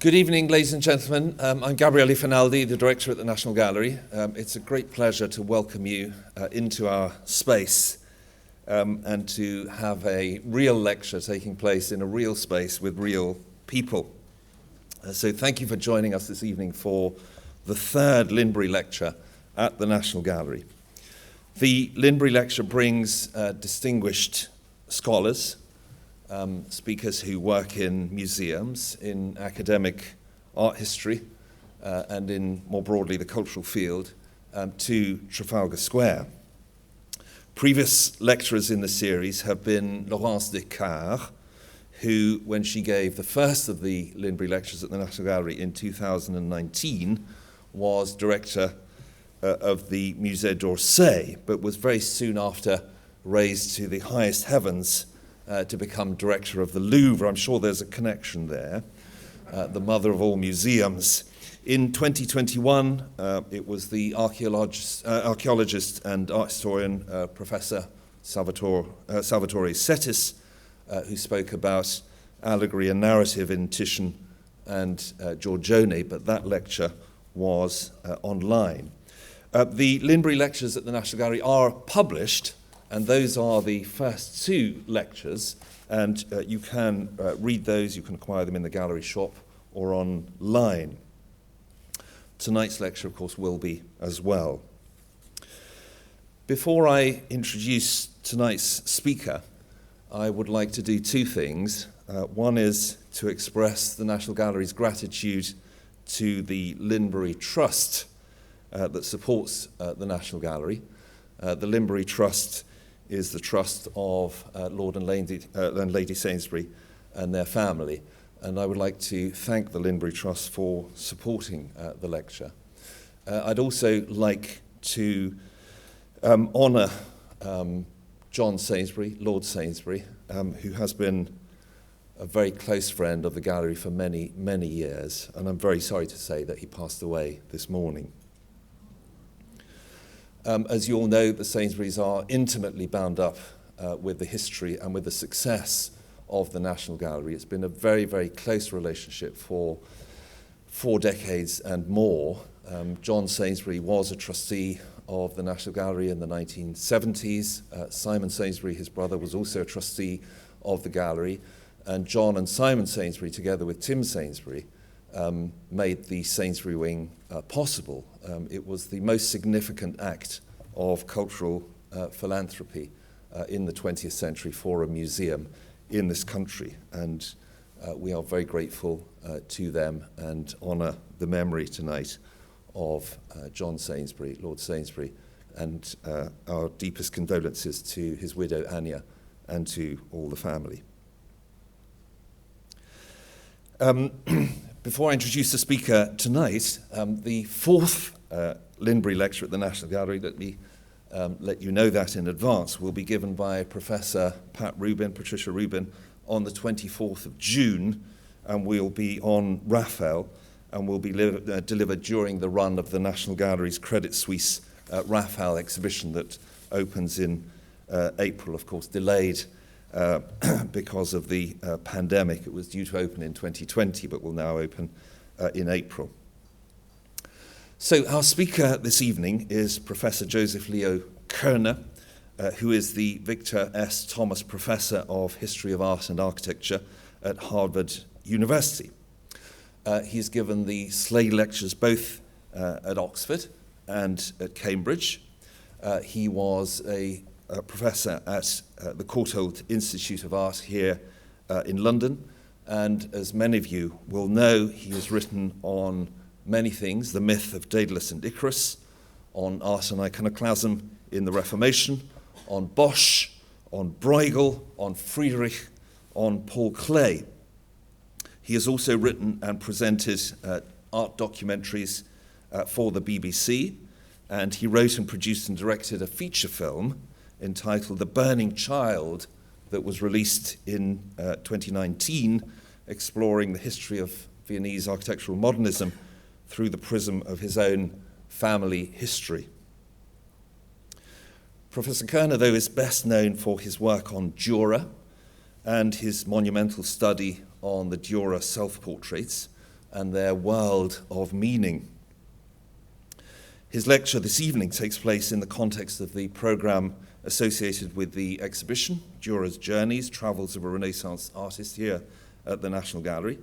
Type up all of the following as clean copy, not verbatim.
Good evening, ladies and gentlemen. I'm Gabriele Finaldi, the director at the National Gallery. It's a great pleasure to welcome you into our space and to have a real lecture taking place in a real space with real people. So thank you for joining us this evening for the third Linbury Lecture at the National Gallery. The Linbury Lecture brings distinguished scholars, speakers who work in museums, in academic art history, and in, more broadly, the cultural field, to Trafalgar Square. Previous lecturers in the series have been Laurence Descartes, who, when she gave the first of the Linbury Lectures at the National Gallery in 2019, was director of the Musée d'Orsay, but was very soon after raised to the highest heavens to become director of the Louvre. I'm sure there's a connection there. The mother of all museums. In 2021, it was the archaeologist and art historian, Professor Salvatore Settis, who spoke about allegory and narrative in Titian and Giorgione, but that lecture was online. The Linbury Lectures at the National Gallery are published, and those are the first two lectures, and you can read those, you can acquire them in the gallery shop or online. Tonight's lecture, of course, will be as well. Before I introduce tonight's speaker, I would like to do two things. One is to express the National Gallery's gratitude to the Linbury Trust that supports the National Gallery. The Linbury Trust is the trust of Lord and Lady Sainsbury and their family. And I would like to thank the Linbury Trust for supporting the lecture. I'd also like to honour John Sainsbury, Lord Sainsbury, who has been a very close friend of the gallery for many, many years. And I'm very sorry to say that he passed away this morning. As you all know, the Sainsburys are intimately bound up with the history and with the success of the National Gallery. It's been a very, very close relationship for 4 decades and more. John Sainsbury was a trustee of the National Gallery in the 1970s. Simon Sainsbury, his brother, was also a trustee of the gallery. And John and Simon Sainsbury, together with Tim Sainsbury, made the Sainsbury Wing possible. It was the most significant act of cultural philanthropy in the 20th century for a museum in this country, and we are very grateful to them and honour the memory tonight of John Sainsbury, Lord Sainsbury, and our deepest condolences to his widow Anya and to all the family. Before I introduce the speaker tonight, the fourth Linbury Lecture at the National Gallery, let me let you know that in advance, will be given by Professor Patricia Rubin, on the 24th of June, and we'll be on Raphael, and will be delivered during the run of the National Gallery's Credit Suisse Raphael exhibition that opens in April, of course, delayed because of the pandemic. It was due to open in 2020, but will now open in April. So our speaker this evening is Professor Joseph Leo Koerner, who is the Victor S. Thomas Professor of History of Art and Architecture at Harvard University. He's given the Slade Lectures both at Oxford and at Cambridge. He was a professor at the Courtauld Institute of Art here in London, and as many of you will know, he has written on many things: the myth of Daedalus and Icarus, on art and iconoclasm in the Reformation, on Bosch, on Bruegel, on Friedrich, on Paul Klee. He has also written and presented art documentaries for the BBC, and he wrote and produced and directed a feature film entitled The Burning Child that was released in 2019, exploring the history of Viennese architectural modernism through the prism of his own family history. Professor Koerner, though, is best known for his work on Dürer and his monumental study on the Dürer self-portraits, and their world of meaning. His lecture this evening takes place in the context of the programme associated with the exhibition, Dürer's Journeys, Travels of a Renaissance Artist, here at the National Gallery.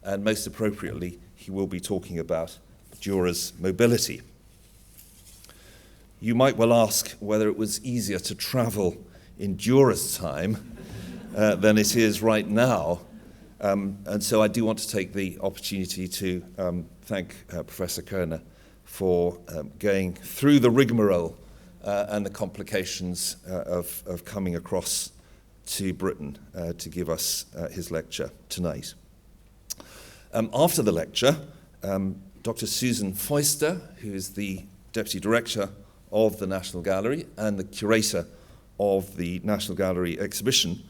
And most appropriately, he will be talking about Dürer's mobility. You might well ask whether it was easier to travel in Dürer's time than it is right now. And so I do want to take the opportunity to thank Professor Koerner for going through the rigmarole and the complications of coming across to Britain to give us his lecture tonight. After the lecture, Dr. Susan Foister, who is the Deputy Director of the National Gallery and the Curator of the National Gallery exhibition,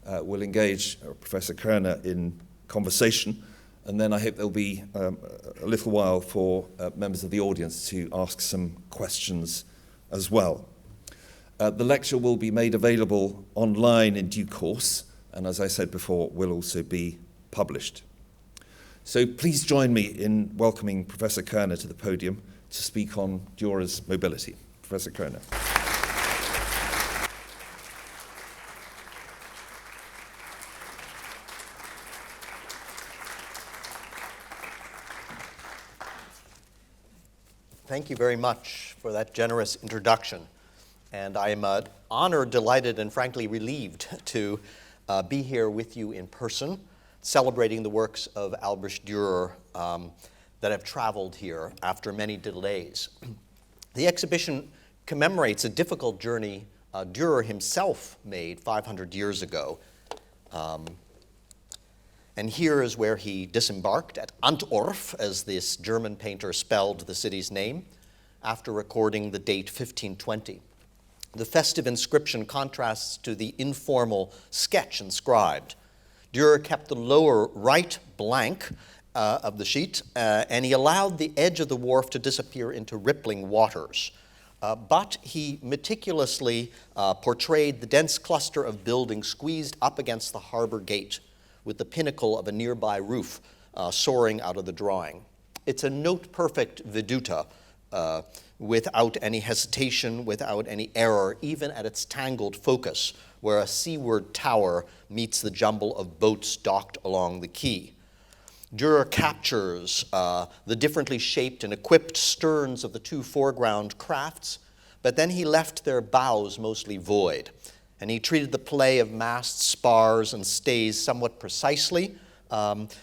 will engage Professor Koerner in conversation, and then I hope there'll be a little while for members of the audience to ask some questions as well. The lecture will be made available online in due course, and as I said before, will also be published. So please join me in welcoming Professor Koerner to the podium to speak on Dürer's mobility. Professor Koerner. Thank you very much for that generous introduction. And I am honored, delighted, and frankly relieved to be here with you in person, celebrating the works of Albrecht Dürer that have traveled here after many delays. The exhibition commemorates a difficult journey Dürer himself made 500 years ago. And here is where he disembarked at Antwerp, as this German painter spelled the city's name, after recording the date 1520. The festive inscription contrasts to the informal sketch inscribed. Dürer kept the lower right blank of the sheet, and he allowed the edge of the wharf to disappear into rippling waters. But he meticulously portrayed the dense cluster of buildings squeezed up against the harbor gate, with the pinnacle of a nearby roof soaring out of the drawing. It's a note-perfect veduta, without any hesitation, without any error, even at its tangled focus, where a seaward tower meets the jumble of boats docked along the quay. Dürer captures the differently shaped and equipped sterns of the two foreground crafts, but then he left their bows mostly void, and he treated the play of masts, spars, and stays somewhat precisely,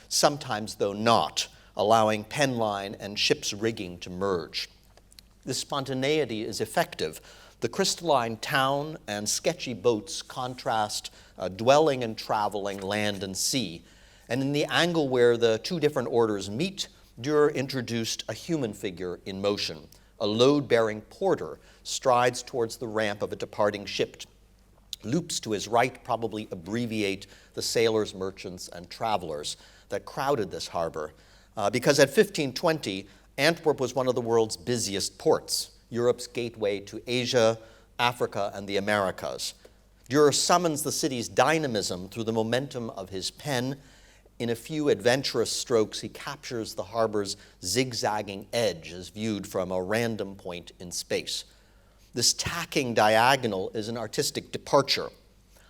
sometimes though not, allowing penline and ship's rigging to merge. This spontaneity is effective. The crystalline town and sketchy boats contrast dwelling and traveling, land and sea. And in the angle where the two different orders meet, Dürer introduced a human figure in motion. A load-bearing porter strides towards the ramp of a departing ship. Loops to his right probably abbreviate the sailors, merchants, and travelers that crowded this harbor. Because at 1520, Antwerp was one of the world's busiest ports, Europe's gateway to Asia, Africa, and the Americas. Dürer summons the city's dynamism through the momentum of his pen. In a few adventurous strokes, he captures the harbor's zigzagging edge as viewed from a random point in space. This tacking diagonal is an artistic departure.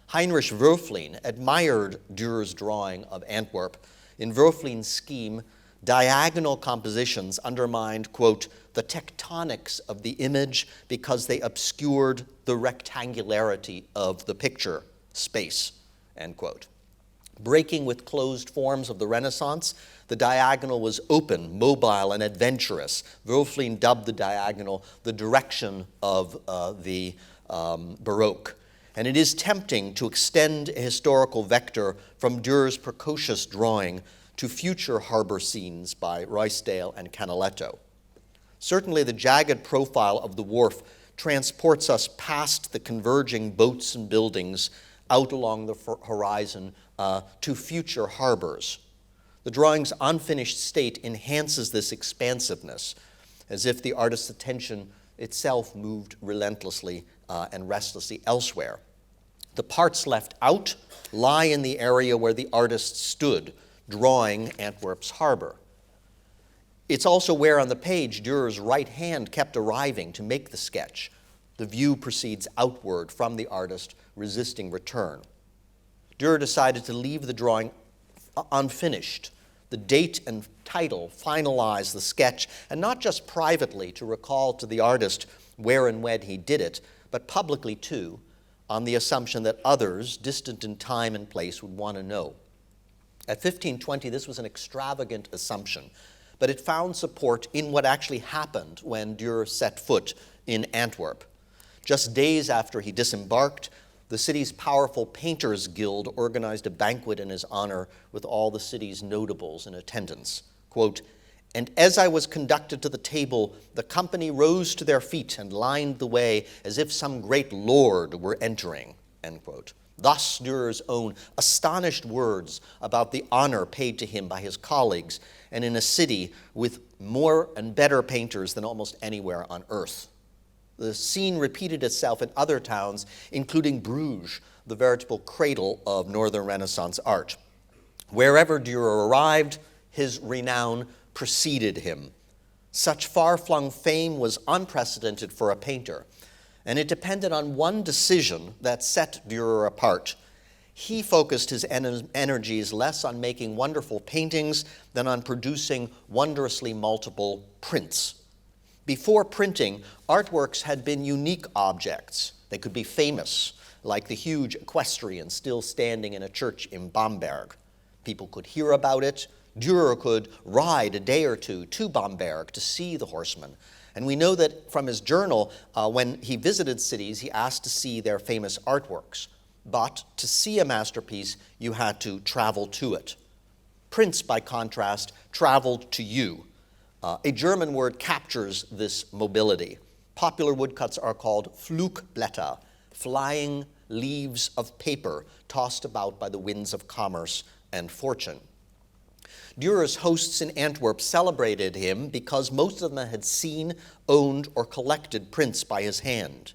Heinrich Wölfflin admired Dürer's drawing of Antwerp. In Wölfflin's scheme, diagonal compositions undermined, quote, the tectonics of the image because they obscured the rectangularity of the picture space, end quote. Breaking with closed forms of the Renaissance, the diagonal was open, mobile, and adventurous. Wölfflin dubbed the diagonal the direction of the Baroque. And it is tempting to extend a historical vector from Dürer's precocious drawing to future harbor scenes by Ruysdael and Canaletto. Certainly the jagged profile of the wharf transports us past the converging boats and buildings out along the horizon to future harbors. The drawing's unfinished state enhances this expansiveness, as if the artist's attention itself moved relentlessly and restlessly elsewhere. The parts left out lie in the area where the artist stood, drawing Antwerp's harbor. It's also where on the page Dürer's right hand kept arriving to make the sketch. The view proceeds outward from the artist, resisting return. Dürer decided to leave the drawing unfinished. The date and title finalize the sketch, and not just privately to recall to the artist where and when he did it, but publicly too, on the assumption that others, distant in time and place, would want to know. At 1520, this was an extravagant assumption, but it found support in what actually happened when Dürer set foot in Antwerp. Just days after he disembarked, the city's powerful Painters Guild organized a banquet in his honor with all the city's notables in attendance. Quote, "And as I was conducted to the table, the company rose to their feet and lined the way as if some great lord were entering." End quote. Thus Dürer's own astonished words about the honor paid to him by his colleagues, and in a city with more and better painters than almost anywhere on earth. The scene repeated itself in other towns, including Bruges, the veritable cradle of Northern Renaissance art. Wherever Dürer arrived, his renown preceded him. Such far-flung fame was unprecedented for a painter, and it depended on one decision that set Dürer apart. He focused his energies less on making wonderful paintings than on producing wondrously multiple prints. Before printing, artworks had been unique objects. They could be famous, like the huge equestrian still standing in a church in Bamberg. People could hear about it. Dürer could ride a day or two to Bamberg to see the horseman. And we know that from his journal, when he visited cities, he asked to see their famous artworks. But to see a masterpiece, you had to travel to it. Prints, by contrast, traveled to you. A German word captures this mobility. Popular woodcuts are called Flugblätter, flying leaves of paper tossed about by the winds of commerce and fortune. Dürer's hosts in Antwerp celebrated him because most of them had seen, owned, or collected prints by his hand.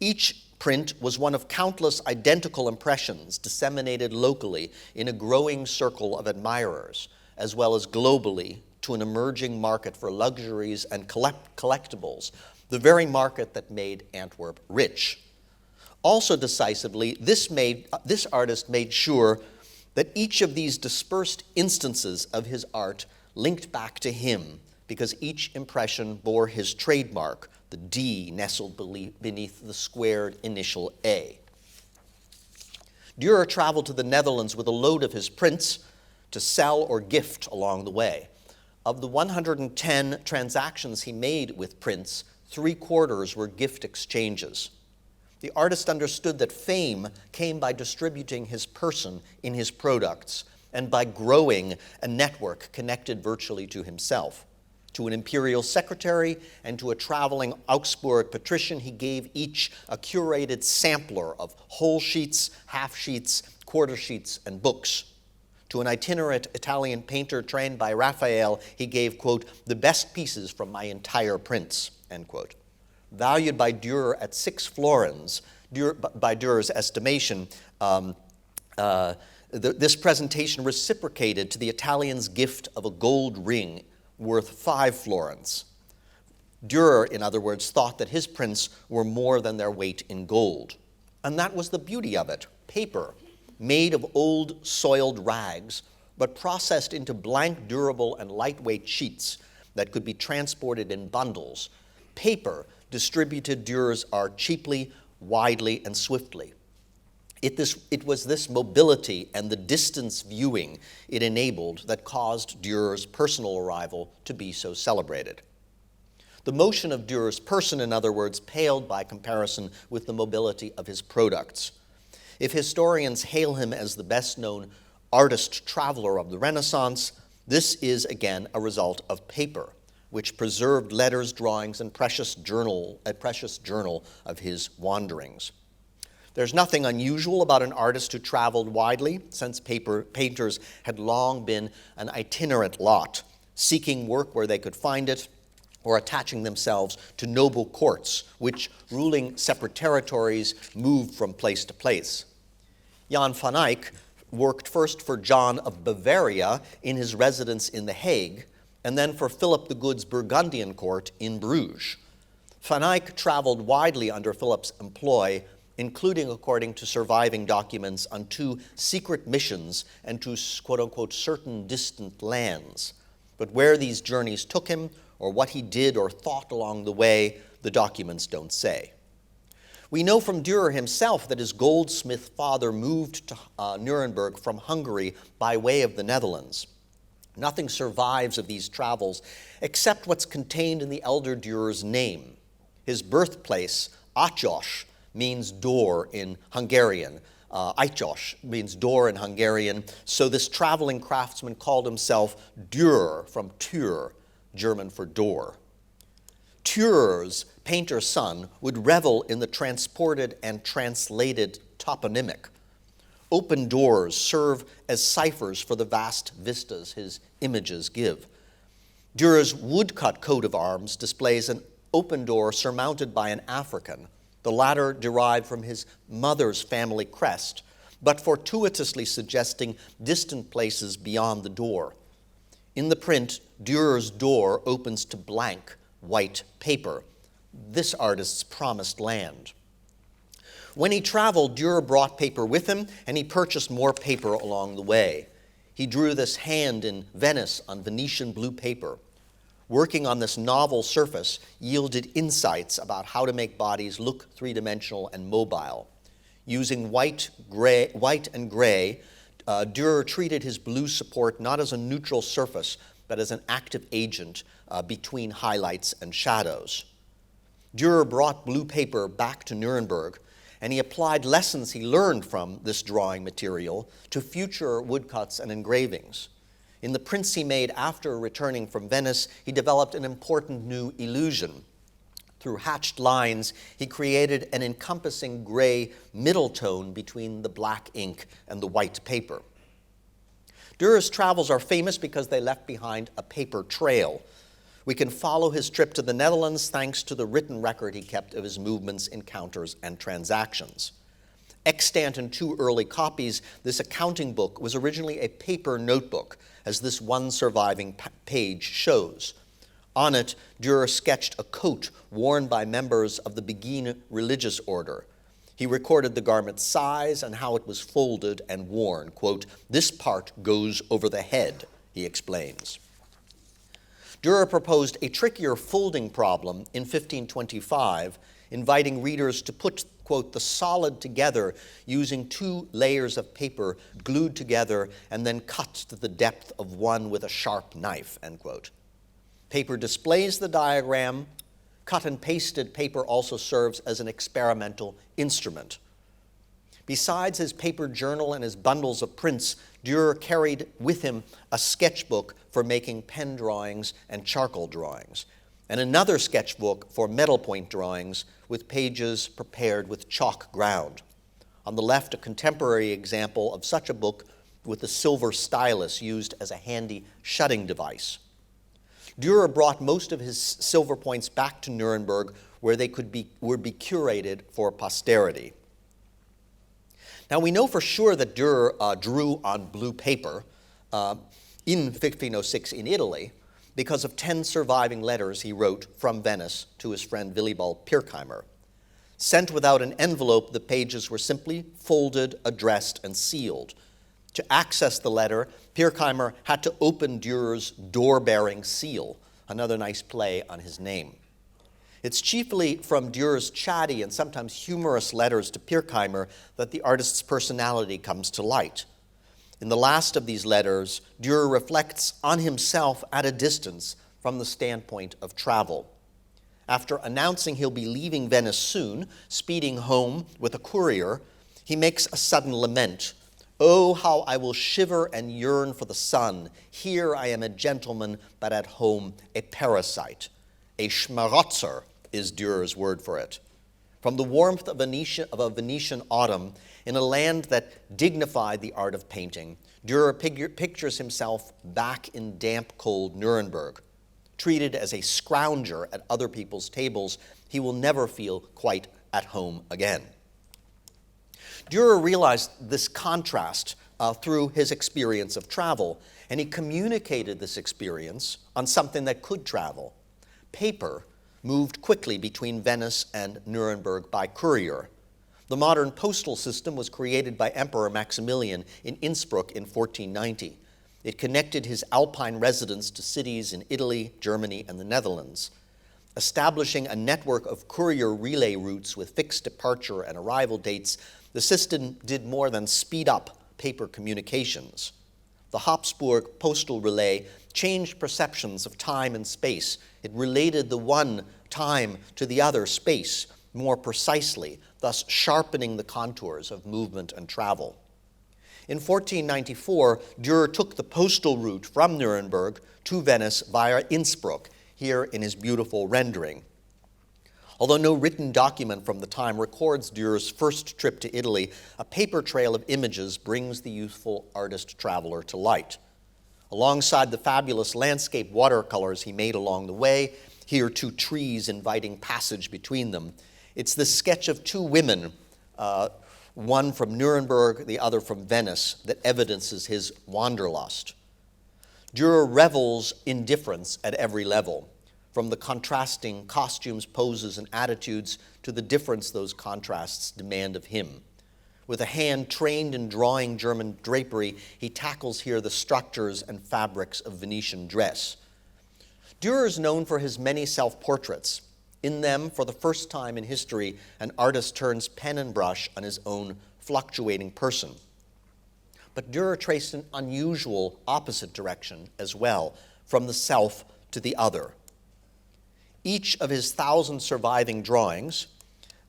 Each print was one of countless identical impressions disseminated locally in a growing circle of admirers, as well as globally to an emerging market for luxuries and collectibles, the very market that made Antwerp rich. Also decisively, this artist made sure that each of these dispersed instances of his art linked back to him, because each impression bore his trademark, the D nestled beneath the squared initial A. Dürer traveled to the Netherlands with a load of his prints to sell or gift along the way. Of the 110 transactions he made with prints, 3/4 were gift exchanges. The artist understood that fame came by distributing his person in his products and by growing a network connected virtually to himself. To an imperial secretary and to a traveling Augsburg patrician, he gave each a curated sampler of whole sheets, half sheets, quarter sheets, and books. To an itinerant Italian painter trained by Raphael, he gave, quote, "the best pieces from my entire prints," end quote. Valued by Dürer at 6 florins, by Dürer's estimation, this presentation reciprocated to the Italian's gift of a gold ring worth 5 florins. Dürer, in other words, thought that his prints were more than their weight in gold. And that was the beauty of it. Paper, made of old soiled rags, but processed into blank, durable, and lightweight sheets that could be transported in bundles. Paper distributed Dürer's art cheaply, widely, and swiftly. It was this mobility and the distance viewing it enabled that caused Dürer's personal arrival to be so celebrated. The motion of Dürer's person, in other words, paled by comparison with the mobility of his products. If historians hail him as the best-known artist-traveler of the Renaissance, this is, again, a result of paper, which preserved letters, drawings, and a precious journal of his wanderings. There's nothing unusual about an artist who traveled widely, since painters had long been an itinerant lot, seeking work where they could find it, or attaching themselves to noble courts, which, ruling separate territories, moved from place to place. Jan van Eyck worked first for John of Bavaria in his residence in The Hague, and then for Philip the Good's Burgundian court in Bruges. Van Eyck traveled widely under Philip's employ, including, according to surviving documents, on 2 secret missions and to, quote-unquote, certain distant lands. But where these journeys took him, or what he did or thought along the way, the documents don't say. We know from Dürer himself that his goldsmith father moved to Nuremberg from Hungary by way of the Netherlands. Nothing survives of these travels except what's contained in the elder Dürer's name. His birthplace, Atyos, means door in Hungarian. Atyos means door in Hungarian, so this traveling craftsman called himself Dürer from Tür, German for door. Dürer's painter son would revel in the transported and translated toponymic. Open doors serve as ciphers for the vast vistas his images give. Dürer's woodcut coat of arms displays an open door surmounted by an African, the latter derived from his mother's family crest, but fortuitously suggesting distant places beyond the door. In the print, Dürer's door opens to blank white paper, this artist's promised land. When he traveled, Dürer brought paper with him, and he purchased more paper along the way. He drew this hand in Venice on Venetian blue paper. Working on this novel surface yielded insights about how to make bodies look three-dimensional and mobile. Using white and gray, Dürer treated his blue support not as a neutral surface, but as an active agent between highlights and shadows. Dürer brought blue paper back to Nuremberg, and he applied lessons he learned from this drawing material to future woodcuts and engravings. In the prints he made after returning from Venice, he developed an important new illusion. Through hatched lines, he created an encompassing gray middle tone between the black ink and the white paper. Dürer's travels are famous because they left behind a paper trail. We can follow his trip to the Netherlands thanks to the written record he kept of his movements, encounters, and transactions. Extant in 2 early copies, this accounting book was originally a paper notebook, as this one surviving page shows. On it, Dürer sketched a coat worn by members of the Beguine religious order. He recorded the garment's size and how it was folded and worn. Quote, "This part goes over the head," he explains. Dürer proposed a trickier folding problem in 1525, inviting readers to put, quote, "the solid together using 2 layers of paper glued together and then cut to the depth of one with a sharp knife," end quote. Paper displays the diagram. Cut and pasted paper also serves as an experimental instrument. Besides his paper journal and his bundles of prints, Dürer carried with him a sketchbook for making pen drawings and charcoal drawings, and another sketchbook for metal point drawings with pages prepared with chalk ground. On the left, a contemporary example of such a book with the silver stylus used as a handy shutting device. Dürer brought most of his silver points back to Nuremberg, where they would be curated for posterity. Now, we know for sure that Dürer drew on blue paper in 1506 in Italy because of 10 surviving letters he wrote from Venice to his friend Willibald Pirkheimer. Sent without an envelope, the pages were simply folded, addressed, and sealed. To access the letter, Pirkheimer had to open Dürer's door-bearing seal, another nice play on his name. It's chiefly from Dürer's chatty and sometimes humorous letters to Pirkheimer that the artist's personality comes to light. In the last of these letters, Dürer reflects on himself at a distance from the standpoint of travel. After announcing he'll be leaving Venice soon, speeding home with a courier, he makes a sudden lament. "Oh, how I will shiver and yearn for the sun. Here I am a gentleman, but at home a parasite." A schmarotzer is Dürer's word for it. From the warmth of a Venetian autumn, in a land that dignified the art of painting, Dürer pictures himself back in damp, cold Nuremberg. Treated as a scrounger at other people's tables, he will never feel quite at home again. Dürer realized this contrast through his experience of travel, and he communicated this experience on something that could travel. Paper moved quickly between Venice and Nuremberg by courier. The modern postal system was created by Emperor Maximilian in Innsbruck in 1490. It connected his Alpine residence to cities in Italy, Germany, and the Netherlands. Establishing a network of courier relay routes with fixed departure and arrival dates, the system did more than speed up paper communications. The Habsburg postal relay changed perceptions of time and space. It related the one time to the other space more precisely, thus sharpening the contours of movement and travel. In 1494, Dürer took the postal route from Nuremberg to Venice via Innsbruck, here in his beautiful rendering. Although no written document from the time records Dürer's first trip to Italy, a paper trail of images brings the youthful artist-traveler to light. Alongside the fabulous landscape watercolors he made along the way, here 2 trees inviting passage between them, it's the sketch of 2 women, one from Nuremberg, the other from Venice, that evidences his wanderlust. Dürer revels in difference at every level, from the contrasting costumes, poses, and attitudes to the difference those contrasts demand of him. With a hand trained in drawing German drapery, he tackles here the structures and fabrics of Venetian dress. Dürer is known for his many self-portraits. In them, for the first time in history, an artist turns pen and brush on his own fluctuating person. But Dürer traced an unusual opposite direction as well, from the self to the other. Each of his 1,000 surviving drawings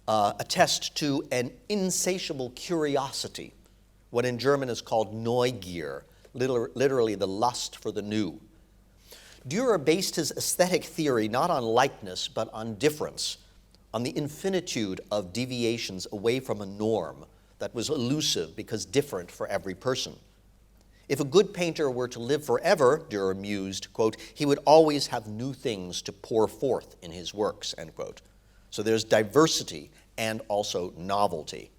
attest to an insatiable curiosity, what in German is called Neugier, literally the lust for the new. Dürer based his aesthetic theory not on likeness, but on difference, on the infinitude of deviations away from a norm that was elusive because different for every person. If a good painter were to live forever, Dürer mused, quote, he would always have new things to pour forth in his works, end quote. So there's diversity and also novelty.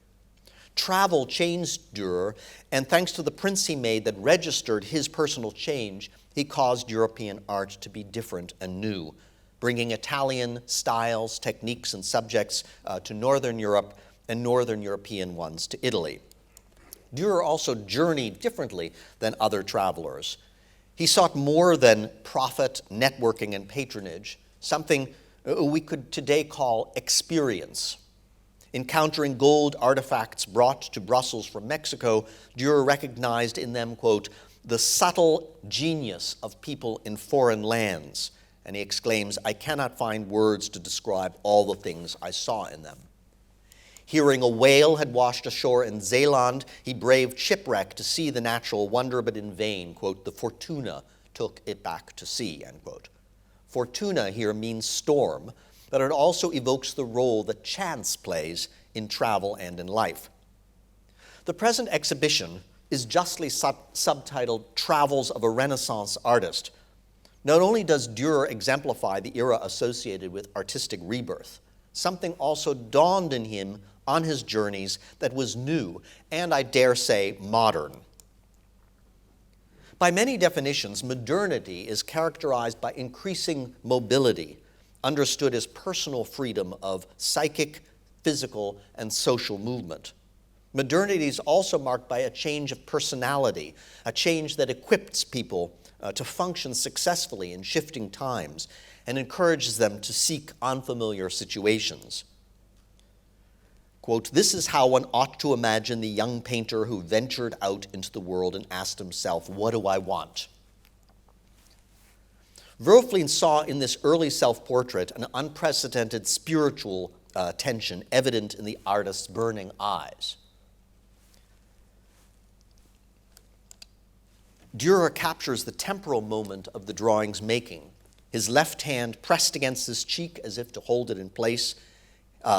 Travel changed Dürer, and thanks to the prints he made that registered his personal change, he caused European art to be different and new, bringing Italian styles, techniques, and subjects to Northern Europe and Northern European ones to Italy. Dürer also journeyed differently than other travelers. He sought more than profit, networking, and patronage, something we could today call experience. Encountering gold artifacts brought to Brussels from Mexico, Dürer recognized in them, quote, the subtle genius of people in foreign lands. And he exclaims, I cannot find words to describe all the things I saw in them. Hearing a whale had washed ashore in Zeeland, he braved shipwreck to see the natural wonder, but in vain, quote, the Fortuna took it back to sea, end quote. Fortuna here means storm, but it also evokes the role that chance plays in travel and in life. The present exhibition is justly subtitled Travels of a Renaissance Artist. Not only does Dürer exemplify the era associated with artistic rebirth, something also dawned in him on his journeys that was new and, I dare say, modern. By many definitions, modernity is characterized by increasing mobility, understood as personal freedom of psychic, physical, and social movement. Modernity is also marked by a change of personality, a change that equips people to function successfully in shifting times and encourages them to seek unfamiliar situations. Quote, this is how one ought to imagine the young painter who ventured out into the world and asked himself, what do I want? Verhoeven saw in this early self-portrait an unprecedented spiritual tension evident in the artist's burning eyes. Dürer captures the temporal moment of the drawing's making, his left hand pressed against his cheek as if to hold it in place,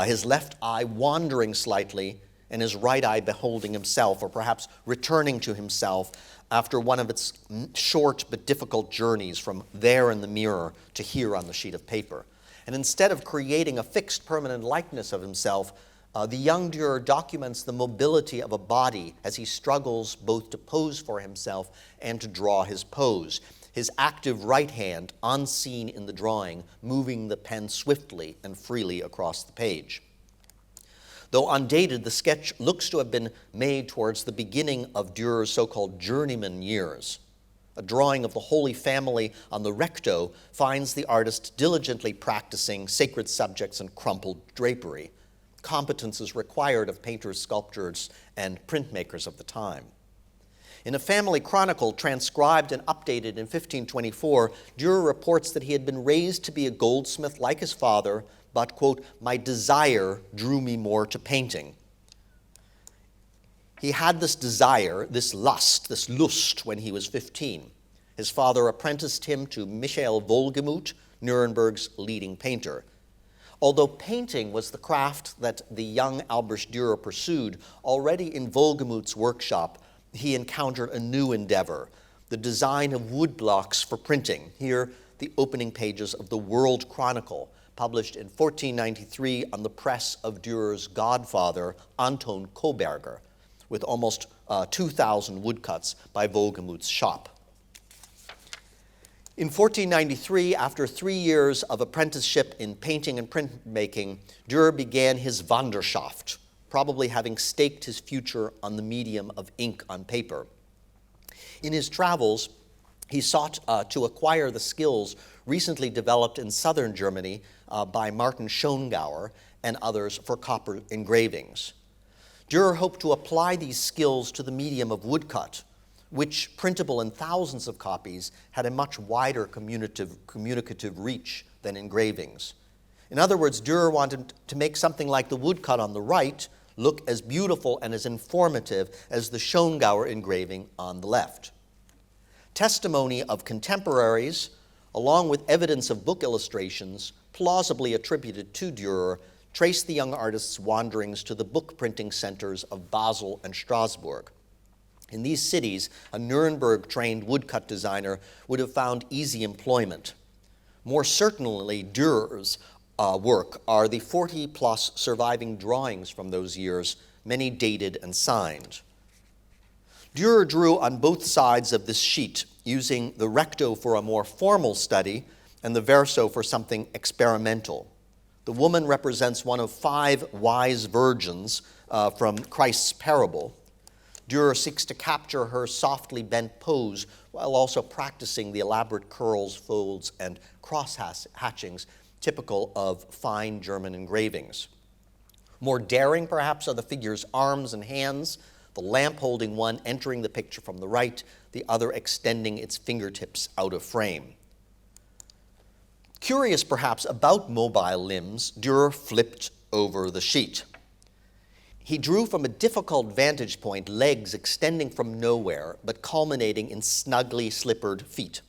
his left eye wandering slightly, and his right eye beholding himself, or perhaps returning to himself after one of its short but difficult journeys from there in the mirror to here on the sheet of paper. And instead of creating a fixed permanent likeness of himself, The young Dürer documents the mobility of a body as he struggles both to pose for himself and to draw his pose. His active right hand, unseen in the drawing, moving the pen swiftly and freely across the page. Though undated, the sketch looks to have been made towards the beginning of Dürer's so-called journeyman years. A drawing of the Holy Family on the recto finds the artist diligently practicing sacred subjects and crumpled drapery, competences required of painters, sculptors, and printmakers of the time. In a family chronicle transcribed and updated in 1524, Dürer reports that he had been raised to be a goldsmith like his father, but, quote, "my desire drew me more to painting." He had this desire, this lust, when he was 15. His father apprenticed him to Michael Wohlgemuth, Nuremberg's leading painter. Although painting was the craft that the young Albrecht Dürer pursued, already in Wohlgemuth's workshop, he encountered a new endeavor, the design of woodblocks for printing. Here, the opening pages of the World Chronicle, published in 1493 on the press of Dürer's godfather, Anton Koberger, with almost 2,000 woodcuts by Wohlgemuth's shop. In 1493, after 3 years of apprenticeship in painting and printmaking, Dürer began his Wanderschaft, probably having staked his future on the medium of ink on paper. In his travels, he sought to acquire the skills recently developed in southern Germany by Martin Schongauer and others for copper engravings. Dürer hoped to apply these skills to the medium of woodcut, which, printable in thousands of copies, had a much wider communicative reach than engravings. In other words, Dürer wanted to make something like the woodcut on the right look as beautiful and as informative as the Schongauer engraving on the left. Testimony of contemporaries, along with evidence of book illustrations, plausibly attributed to Dürer, trace the young artist's wanderings to the book printing centers of Basel and Strasbourg. In these cities, a Nuremberg-trained woodcut designer would have found easy employment. More certainly, Dürer's work are the 40-plus surviving drawings from those years, many dated and signed. Dürer drew on both sides of this sheet, using the recto for a more formal study and the verso for something experimental. The woman represents one of 5 wise virgins from Christ's parable. Dürer seeks to capture her softly bent pose while also practicing the elaborate curls, folds, and cross-hatchings typical of fine German engravings. More daring, perhaps, are the figure's arms and hands, the lamp-holding one entering the picture from the right, the other extending its fingertips out of frame. Curious, perhaps, about mobile limbs, Dürer flipped over the sheet. He drew from a difficult vantage point legs extending from nowhere, but culminating in snugly slippered feet.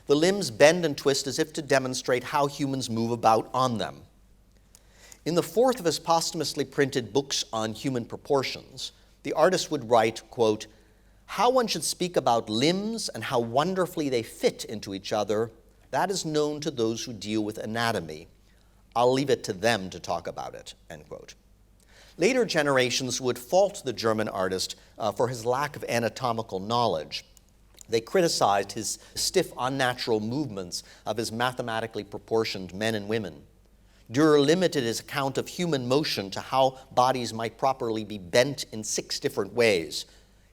The limbs bend and twist as if to demonstrate how humans move about on them. In the 4th of his posthumously printed books on human proportions, the artist would write, quote, "How one should speak about limbs and how wonderfully they fit into each other, that is known to those who deal with anatomy. I'll leave it to them to talk about it," end quote. Later generations would fault the German artist for his lack of anatomical knowledge. They criticized his stiff, unnatural movements of his mathematically proportioned men and women. Dürer limited his account of human motion to how bodies might properly be bent in 6 different ways.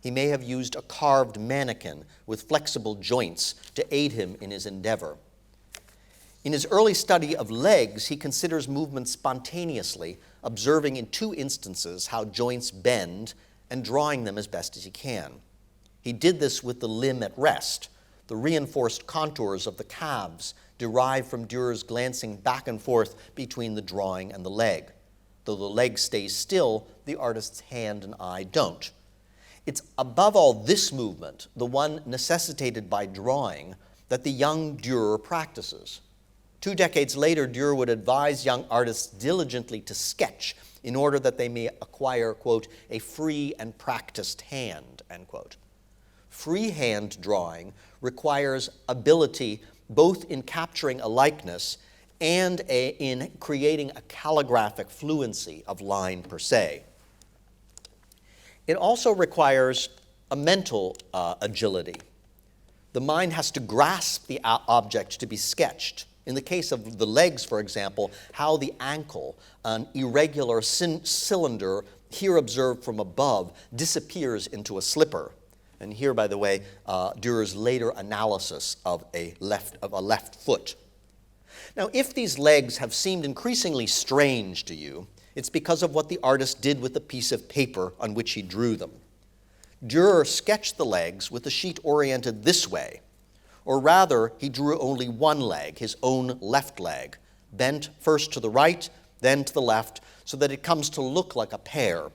He may have used a carved mannequin with flexible joints to aid him in his endeavor. In his early study of legs, he considers movement spontaneously, observing in 2 instances how joints bend and drawing them as best as he can. He did this with the limb at rest. The reinforced contours of the calves derive from Dürer's glancing back and forth between the drawing and the leg. Though the leg stays still, the artist's hand and eye don't. It's above all this movement, the one necessitated by drawing, that the young Dürer practices. 2 decades later, Dürer would advise young artists diligently to sketch in order that they may acquire, quote, "a free and practiced hand," end quote. Freehand drawing requires ability both in capturing a likeness and in creating a calligraphic fluency of line per se. It also requires a mental agility. The mind has to grasp the object to be sketched. In the case of the legs, for example, how the ankle, an irregular cylinder here observed from above, disappears into a slipper. And here, by the way, Dürer's later analysis of a left foot. Now, if these legs have seemed increasingly strange to you, it's because of what the artist did with the piece of paper on which he drew them. Dürer sketched the legs with the sheet oriented this way, or rather, he drew only one leg, his own left leg, bent first to the right, then to the left, so that it comes to look like a pear.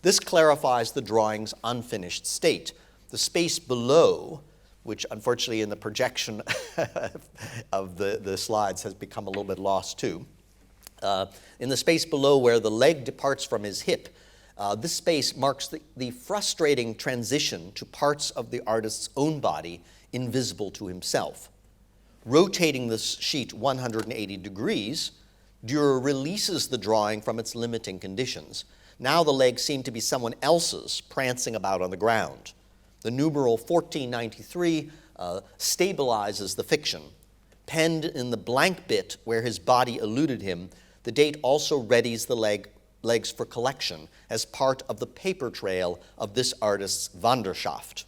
This clarifies the drawing's unfinished state. The space below, which unfortunately in the projection of the slides has become a little bit lost too, in the space below where the leg departs from his hip, this space marks the frustrating transition to parts of the artist's own body invisible to himself. Rotating the sheet 180 degrees, Dürer releases the drawing from its limiting conditions. Now the legs seem to be someone else's, prancing about on the ground. The numeral 1493 stabilizes the fiction. Penned in the blank bit where his body eluded him, the date also readies the legs for collection as part of the paper trail of this artist's Wanderschaft.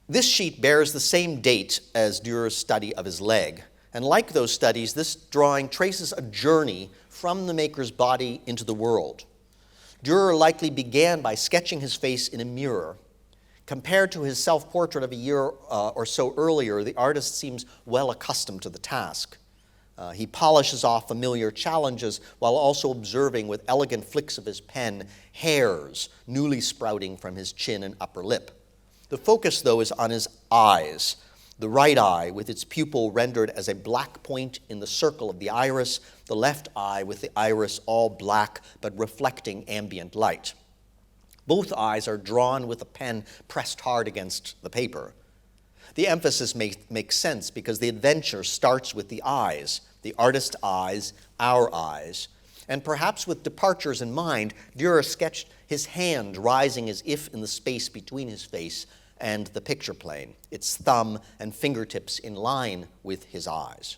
This sheet bears the same date as Dürer's study of his leg, and like those studies, this drawing traces a journey from the maker's body into the world. Dürer likely began by sketching his face in a mirror. Compared to his self-portrait of a year or so earlier, the artist seems well accustomed to the task. He polishes off familiar challenges while also observing with elegant flicks of his pen hairs newly sprouting from his chin and upper lip. The focus, though, is on his eyes. The right eye with its pupil rendered as a black point in the circle of the iris, the left eye with the iris all black but reflecting ambient light. Both eyes are drawn with the pen pressed hard against the paper. The emphasis makes sense because the adventure starts with the eyes, the artist's eyes, our eyes. And perhaps with departures in mind, Dürer sketched his hand rising as if in the space between his face and the picture plane, its thumb and fingertips in line with his eyes.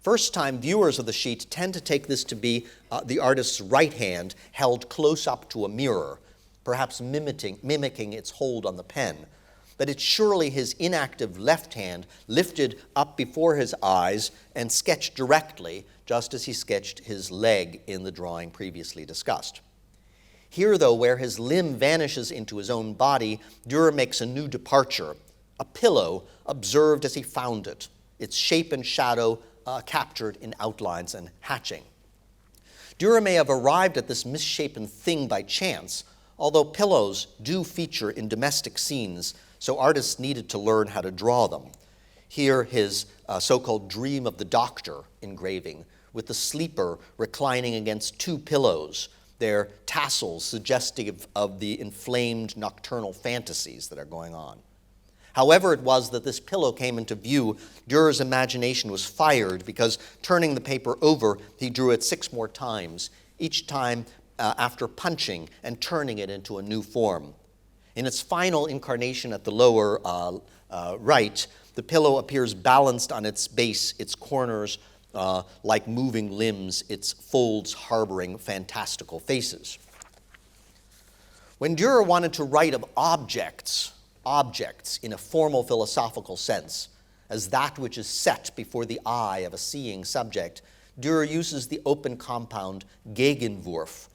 First-time viewers of the sheet tend to take this to be the artist's right hand held close up to a mirror, perhaps mimicking its hold on the pen. But it's surely his inactive left hand lifted up before his eyes and sketched directly, just as he sketched his leg in the drawing previously discussed. Here, though, where his limb vanishes into his own body, Dürer makes a new departure, a pillow observed as he found it, its shape and shadow captured in outlines and hatching. Dürer may have arrived at this misshapen thing by chance, although pillows do feature in domestic scenes, so artists needed to learn how to draw them. Here, his so-called Dream of the Doctor engraving, with the sleeper reclining against two pillows, their tassels suggestive of the inflamed nocturnal fantasies that are going on. However it was that this pillow came into view, Dürer's imagination was fired because turning the paper over, he drew it 6 more times, each time after punching and turning it into a new form. In its final incarnation at the lower right, the pillow appears balanced on its base, its corners like moving limbs, its folds harboring fantastical faces. When Dürer wanted to write of objects in a formal philosophical sense, as that which is set before the eye of a seeing subject, Dürer uses the open compound Gegenvorf.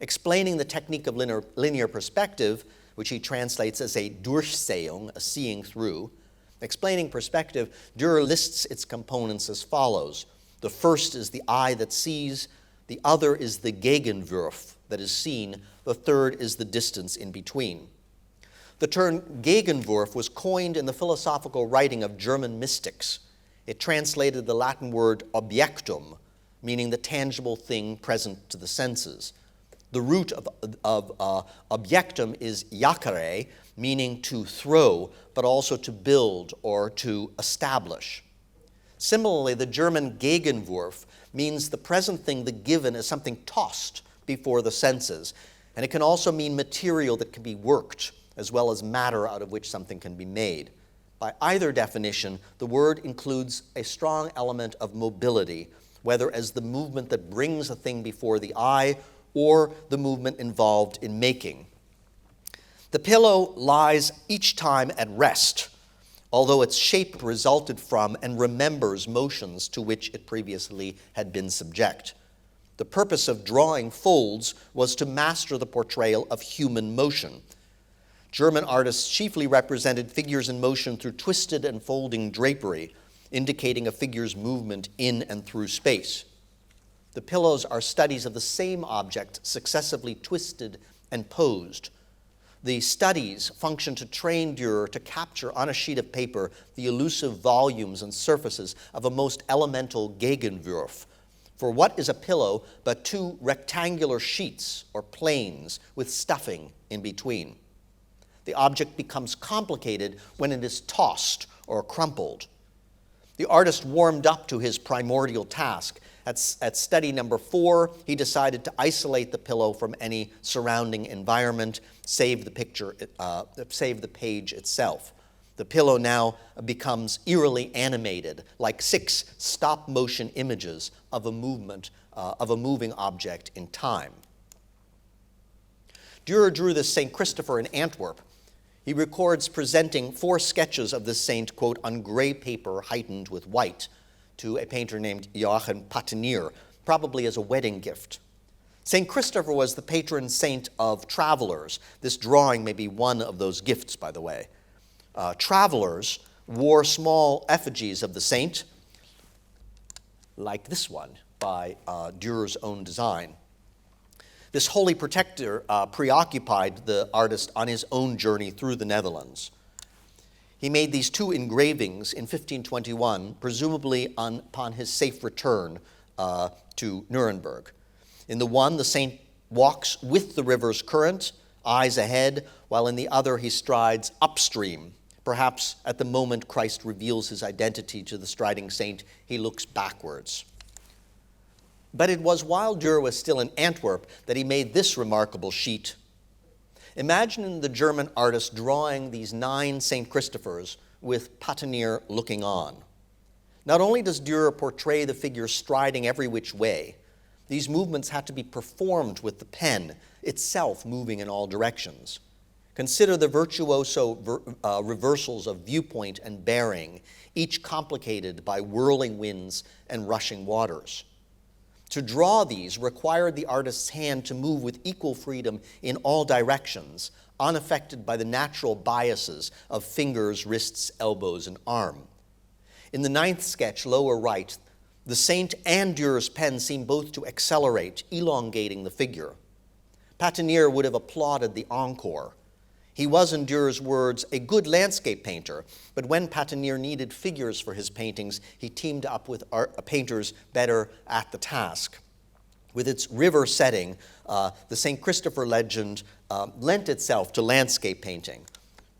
Explaining the technique of linear perspective, which he translates as a Durchsehung, a seeing through. Explaining perspective, Dürer lists its components as follows. The first is the eye that sees, the other is the Gegenvorf that is seen, the third is the distance in between. The term Gegenvorf was coined in the philosophical writing of German mystics. It translated the Latin word objectum, meaning the tangible thing present to the senses. The root of objectum is jacere, meaning to throw, but also to build or to establish. Similarly, the German Gegenvorf means the present thing, the given, is something tossed before the senses. And it can also mean material that can be worked, as well as matter out of which something can be made. By either definition, the word includes a strong element of mobility, whether as the movement that brings a thing before the eye or the movement involved in making. The pillow lies each time at rest, although its shape resulted from and remembers motions to which it previously had been subject. The purpose of drawing folds was to master the portrayal of human motion. German artists chiefly represented figures in motion through twisted and folding drapery, indicating a figure's movement in and through space. The pillows are studies of the same object successively twisted and posed. The studies function to train Dürer to capture on a sheet of paper the elusive volumes and surfaces of a most elemental Gegenvorf. For what is a pillow but two rectangular sheets or planes with stuffing in between? The object becomes complicated when it is tossed or crumpled. The artist warmed up to his primordial task. At study number 4, he decided to isolate the pillow from any surrounding environment, save the page itself. The pillow now becomes eerily animated, like 6 stop-motion images of a moving object in time. Dürer drew this St. Christopher in Antwerp. He records presenting 4 sketches of the saint, quote, on gray paper heightened with white, to a painter named Joachim Patinier, probably as a wedding gift. St. Christopher was the patron saint of travelers. This drawing may be one of those gifts, by the way. Travelers wore small effigies of the saint, like this one by Dürer's own design. This holy protector preoccupied the artist on his own journey through the Netherlands. He made these 2 engravings in 1521, presumably upon his safe return to Nuremberg. In the one, the saint walks with the river's current, eyes ahead, while in the other he strides upstream. Perhaps at the moment Christ reveals his identity to the striding saint, he looks backwards. But it was while Dürer was still in Antwerp that he made this remarkable sheet. Imagine the German artist drawing these 9 St. Christophers with Patinier looking on. Not only does Dürer portray the figure striding every which way, these movements had to be performed with the pen, itself moving in all directions. Consider the virtuoso reversals of viewpoint and bearing, each complicated by whirling winds and rushing waters. To draw these required the artist's hand to move with equal freedom in all directions, unaffected by the natural biases of fingers, wrists, elbows, and arm. In the 9th sketch, lower right, the saint and Dürer's pen seem both to accelerate, elongating the figure. Patinier would have applauded the encore. He was, in Dürer's words, a good landscape painter, but when Patinier needed figures for his paintings, he teamed up with painters better at the task. With its river setting, the St. Christopher legend lent itself to landscape painting.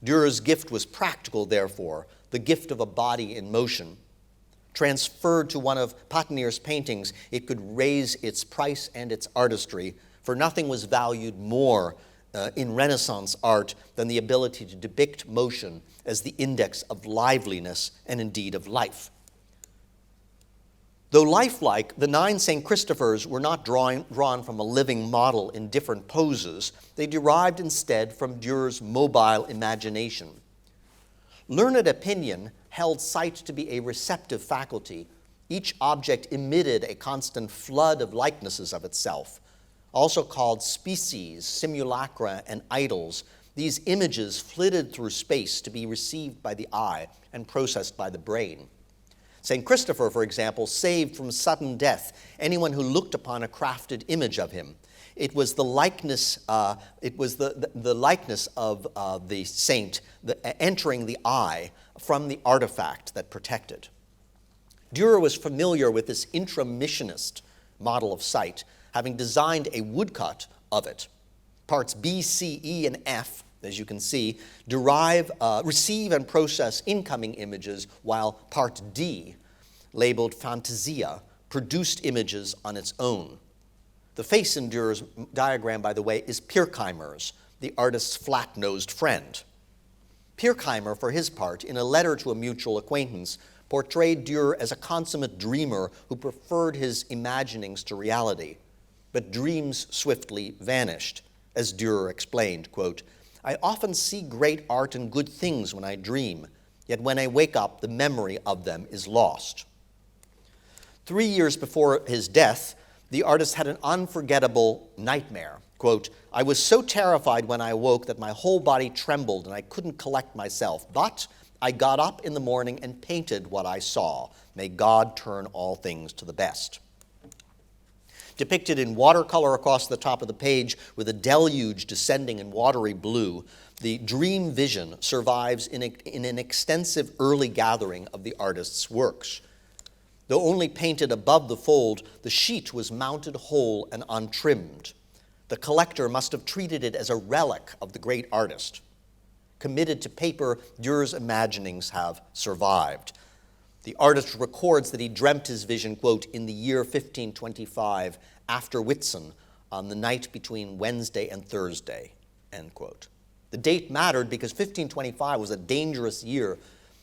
Dürer's gift was practical, therefore, the gift of a body in motion. Transferred to one of Patinier's paintings, it could raise its price and its artistry, for nothing was valued more in Renaissance art than the ability to depict motion as the index of liveliness and indeed of life. Though lifelike, the 9 St. Christophers were not drawn from a living model in different poses. They derived instead from Dürer's mobile imagination. Learned opinion held sight to be a receptive faculty. Each object emitted a constant flood of likenesses of itself. Also called species, simulacra, and idols, these images flitted through space to be received by the eye and processed by the brain. St. Christopher, for example, saved from sudden death anyone who looked upon a crafted image of him. It was the likeness. The likeness of the saint entering the eye from the artifact that protected. Dürer was familiar with this intramissionist model of sight, having designed a woodcut of it. Parts B, C, E, and F, as you can see, receive and process incoming images, while part D, labeled Fantasia, produced images on its own. The face in Dürer's diagram, by the way, is Pirkheimer's, the artist's flat-nosed friend. Pirkheimer, for his part, in a letter to a mutual acquaintance, portrayed Dürer as a consummate dreamer who preferred his imaginings to reality. But dreams swiftly vanished. As Dürer explained, quote, "I often see great art and good things when I dream, yet when I wake up, the memory of them is lost." 3 years before his death, the artist had an unforgettable nightmare. Quote, "I was so terrified when I awoke that my whole body trembled and I couldn't collect myself. But I got up in the morning and painted what I saw. May God turn all things to the best." Depicted in watercolor across the top of the page with a deluge descending in watery blue, the dream vision survives in an extensive early gathering of the artist's works. Though only painted above the fold, the sheet was mounted whole and untrimmed. The collector must have treated it as a relic of the great artist. Committed to paper, Dürer's imaginings have survived. The artist records that he dreamt his vision, quote, "in the year 1525, after Whitsun, on the night between Wednesday and Thursday," end quote. The date mattered because 1525 was a dangerous year.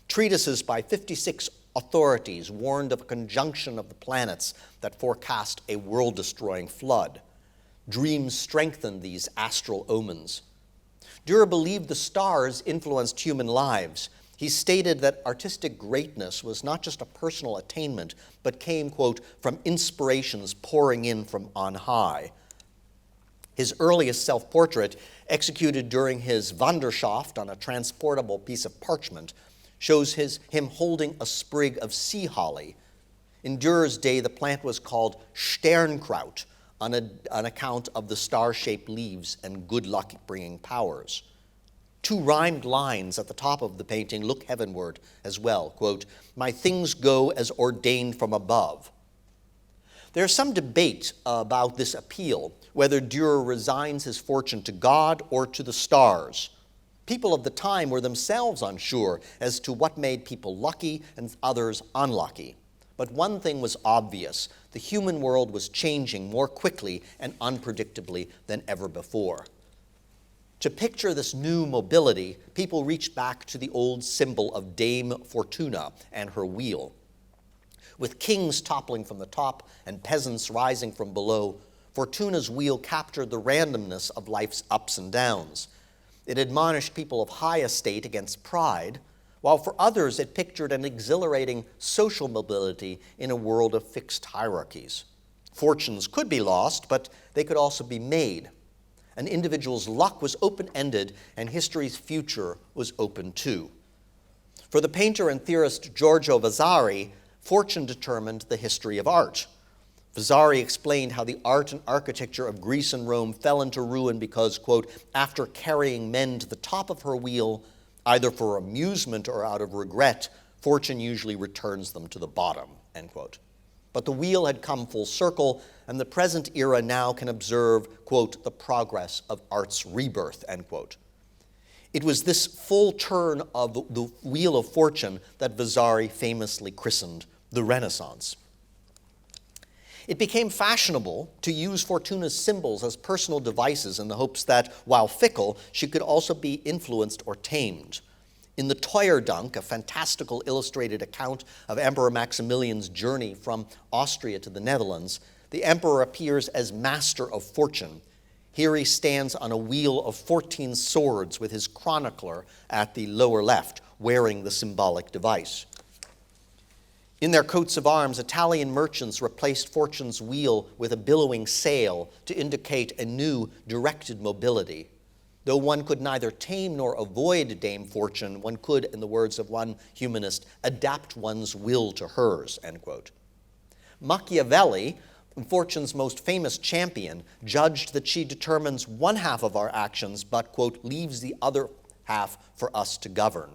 Treatises by 56 authorities warned of a conjunction of the planets that forecast a world-destroying flood. Dreams strengthened these astral omens. Dürer believed the stars influenced human lives. He stated that artistic greatness was not just a personal attainment, but came, quote, "from inspirations pouring in from on high." His earliest self-portrait, executed during his Wanderschaft on a transportable piece of parchment, shows him holding a sprig of sea holly. In Dürer's day, the plant was called Sternkraut, on account of the star-shaped leaves and good luck-bringing powers. 2 rhymed lines at the top of the painting look heavenward as well, quote, "My things go as ordained from above." There's some debate about this appeal, whether Dürer resigns his fortune to God or to the stars. People of the time were themselves unsure as to what made people lucky and others unlucky. But one thing was obvious: the human world was changing more quickly and unpredictably than ever before. To picture this new mobility, people reached back to the old symbol of Dame Fortuna and her wheel. With kings toppling from the top and peasants rising from below, Fortuna's wheel captured the randomness of life's ups and downs. It admonished people of high estate against pride, while for others it pictured an exhilarating social mobility in a world of fixed hierarchies. Fortunes could be lost, but they could also be made. An individual's luck was open-ended, and history's future was open too. For the painter and theorist Giorgio Vasari, fortune determined the history of art. Vasari explained how the art and architecture of Greece and Rome fell into ruin because, quote, "after carrying men to the top of her wheel, either for amusement or out of regret, fortune usually returns them to the bottom," end quote. But the wheel had come full circle, and the present era now can observe, quote, "the progress of art's rebirth," end quote. It was this full turn of the wheel of fortune that Vasari famously christened the Renaissance. It became fashionable to use Fortuna's symbols as personal devices in the hopes that, while fickle, she could also be influenced or tamed. In the Teuerdunk, a fantastical illustrated account of Emperor Maximilian's journey from Austria to the Netherlands, the emperor appears as master of fortune. Here he stands on a wheel of 14 swords with his chronicler at the lower left, wearing the symbolic device. In their coats of arms, Italian merchants replaced Fortune's wheel with a billowing sail to indicate a new directed mobility. Though one could neither tame nor avoid Dame Fortune, one could, in the words of one humanist, adapt one's will to hers, end quote. Machiavelli, Fortune's most famous champion, judged that she determines one half of our actions, but, quote, leaves the other half for us to govern.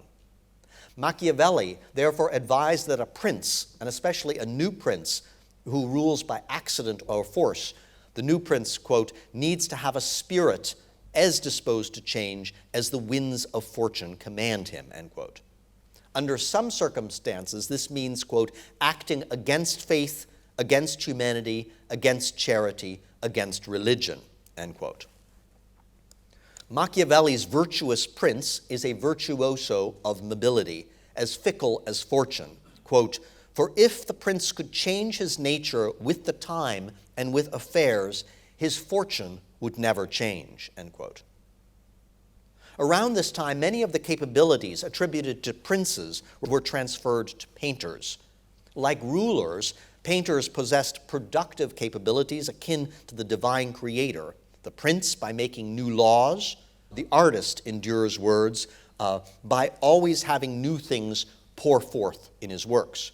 Machiavelli therefore advised that a prince, and especially a new prince who rules by accident or force, The new prince, quote, needs to have a spirit as disposed to change as the winds of fortune command him, end quote. Under some circumstances, this means, quote, acting against faith, against humanity, against charity, against religion, end quote. Machiavelli's virtuous prince is a virtuoso of mobility, as fickle as fortune. Quote, for if the prince could change his nature with the time and with affairs, his fortune would never change, end quote. Around this time, many of the capabilities attributed to princes were transferred to painters. Like rulers, painters possessed productive capabilities akin to the divine creator. The prince by making new laws, the artist, in Dürer's words, by always having new things pour forth in his works.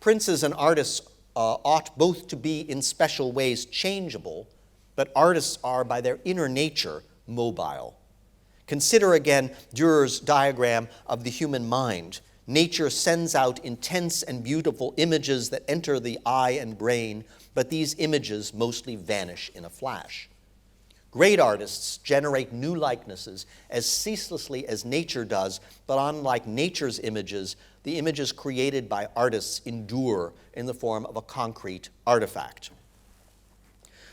Princes and artists ought both to be in special ways changeable, but artists are by their inner nature mobile. Consider again Dürer's diagram of the human mind. Nature sends out intense and beautiful images that enter the eye and brain, but these images mostly vanish in a flash. Great artists generate new likenesses as ceaselessly as nature does, but unlike nature's images, the images created by artists endure in the form of a concrete artifact.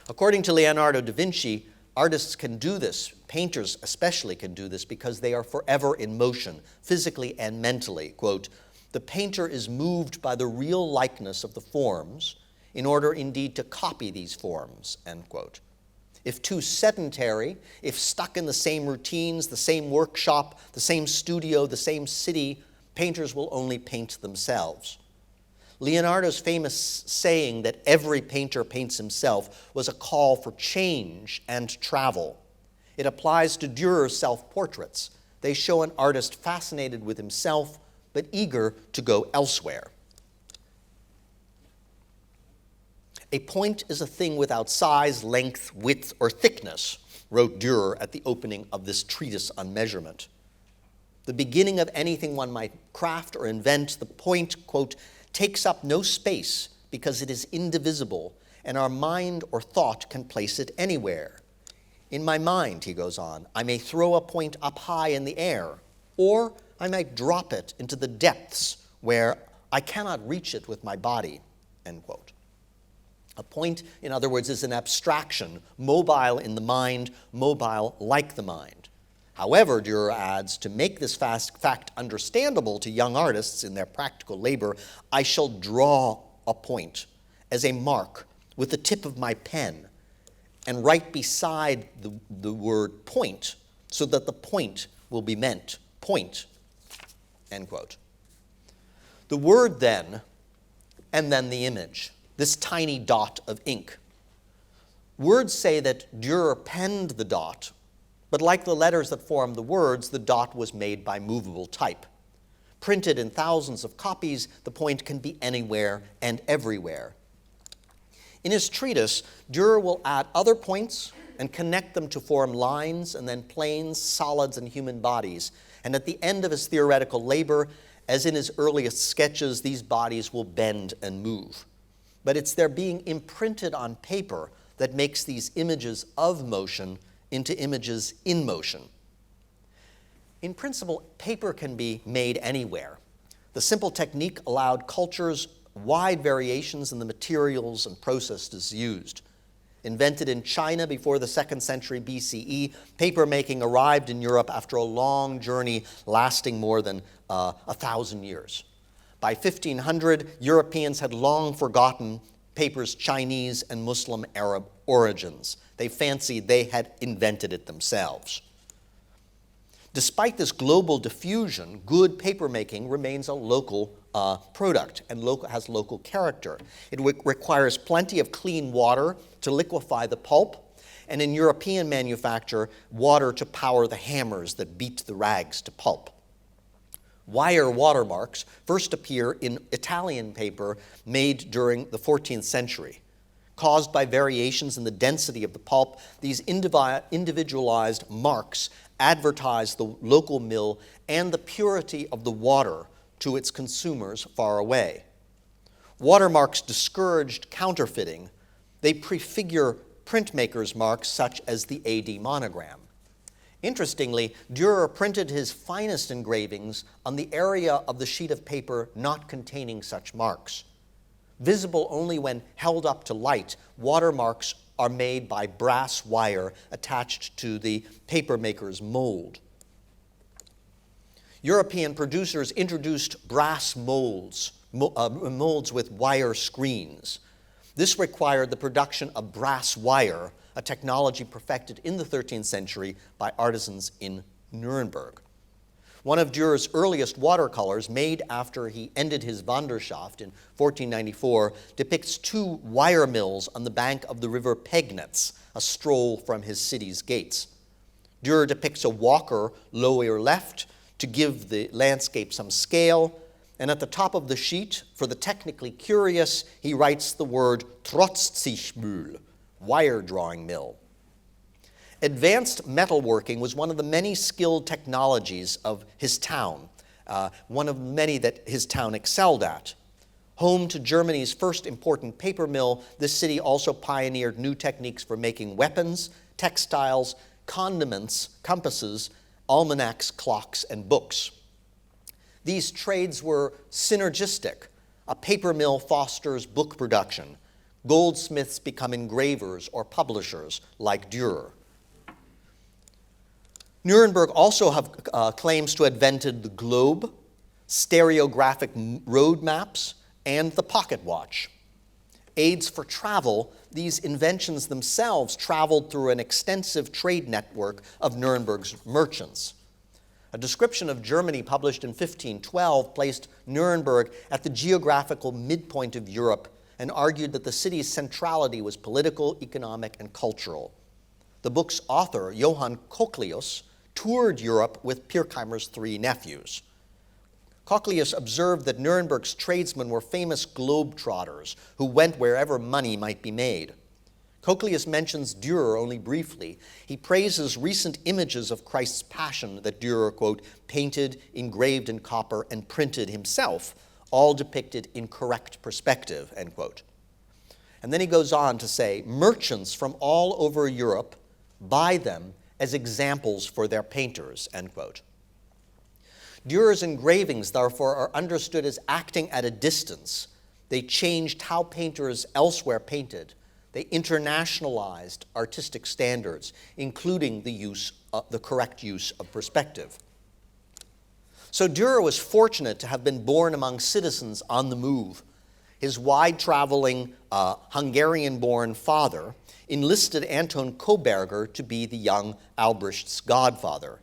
According to Leonardo da Vinci, artists can do this, painters especially can do this, because they are forever in motion, physically and mentally. Quote, the painter is moved by the real likeness of the forms in order indeed to copy these forms, end quote. If too sedentary, if stuck in the same routines, the same workshop, the same studio, the same city, painters will only paint themselves. Leonardo's famous saying that every painter paints himself was a call for change and travel. It applies to Dürer's self-portraits. They show an artist fascinated with himself, but eager to go elsewhere. A point is a thing without size, length, width, or thickness, wrote Dürer at the opening of this treatise on measurement. The beginning of anything one might craft or invent, the point, quote, takes up no space because it is indivisible, and our mind or thought can place it anywhere. In my mind, he goes on, I may throw a point up high in the air, or I might drop it into the depths where I cannot reach it with my body, end quote. A point, in other words, is an abstraction, mobile in the mind, mobile like the mind. However, Dürer adds, to make this fact understandable to young artists in their practical labor, I shall draw a point as a mark with the tip of my pen and write beside the word point so that the point will be meant point, end quote. The word then, and then the image. This tiny dot of ink. Words say that Dürer penned the dot, but like the letters that form the words, the dot was made by movable type. Printed in thousands of copies, the point can be anywhere and everywhere. In his treatise, Dürer will add other points and connect them to form lines and then planes, solids, and human bodies. And at the end of his theoretical labor, as in his earliest sketches, these bodies will bend and move. But it's their being imprinted on paper that makes these images of motion into images in motion. In principle, paper can be made anywhere. The simple technique allowed cultures wide variations in the materials and processes used. Invented in China before the 2nd century BCE, papermaking arrived in Europe after a long journey lasting more than 1,000 years. By 1500, Europeans had long forgotten paper's Chinese and Muslim Arab origins. They fancied they had invented it themselves. Despite this global diffusion, good papermaking remains a local product and has local character. It requires plenty of clean water to liquefy the pulp, and in European manufacture, water to power the hammers that beat the rags to pulp. Wire watermarks first appear in Italian paper made during the 14th century. Caused by variations in the density of the pulp, these individualized marks advertise the local mill and the purity of the water to its consumers far away. Watermarks discouraged counterfeiting. They prefigure printmakers' marks such as the AD monogram. Interestingly, Dürer printed his finest engravings on the area of the sheet of paper not containing such marks. Visible only when held up to light, watermarks are made by brass wire attached to the papermaker's mold. European producers introduced brass molds with wire screens. This required the production of brass wire, a technology perfected in the 13th century by artisans in Nuremberg. One of Dürer's earliest watercolors, made after he ended his Wanderschaft in 1494, depicts two wire mills on the bank of the river Pegnitz, a stroll from his city's gates. Dürer depicts a walker lower left to give the landscape some scale, and at the top of the sheet, for the technically curious, he writes the word Trotzzichmühl, wire drawing mill. Advanced metalworking was one of the many skilled technologies of his town, one of many that his town excelled at. Home to Germany's first important paper mill, this city also pioneered new techniques for making weapons, textiles, condiments, compasses, almanacs, clocks, and books. These trades were synergistic. A paper mill fosters book production. Goldsmiths become engravers or publishers like Dürer. Nuremberg also claims to have invented the globe, stereographic road maps, and the pocket watch. Aids for travel, these inventions themselves traveled through an extensive trade network of Nuremberg's merchants. A description of Germany published in 1512 placed Nuremberg at the geographical midpoint of Europe and argued that the city's centrality was political, economic, and cultural. The book's author, Johann Cochleus, toured Europe with Pirkheimer's three nephews. Cochleus observed that Nuremberg's tradesmen were famous globetrotters who went wherever money might be made. Cochleus mentions Dürer only briefly. He praises recent images of Christ's Passion that Dürer, quote, painted, engraved in copper, and printed himself, all depicted in correct perspective, end quote. And then he goes on to say, merchants from all over Europe buy them as examples for their painters, end quote. Dürer's engravings, therefore, are understood as acting at a distance. They changed how painters elsewhere painted. They internationalized artistic standards, including the correct use of perspective. So Dürer was fortunate to have been born among citizens on the move. His wide-traveling Hungarian-born father enlisted Anton Koberger to be the young Albrecht's godfather.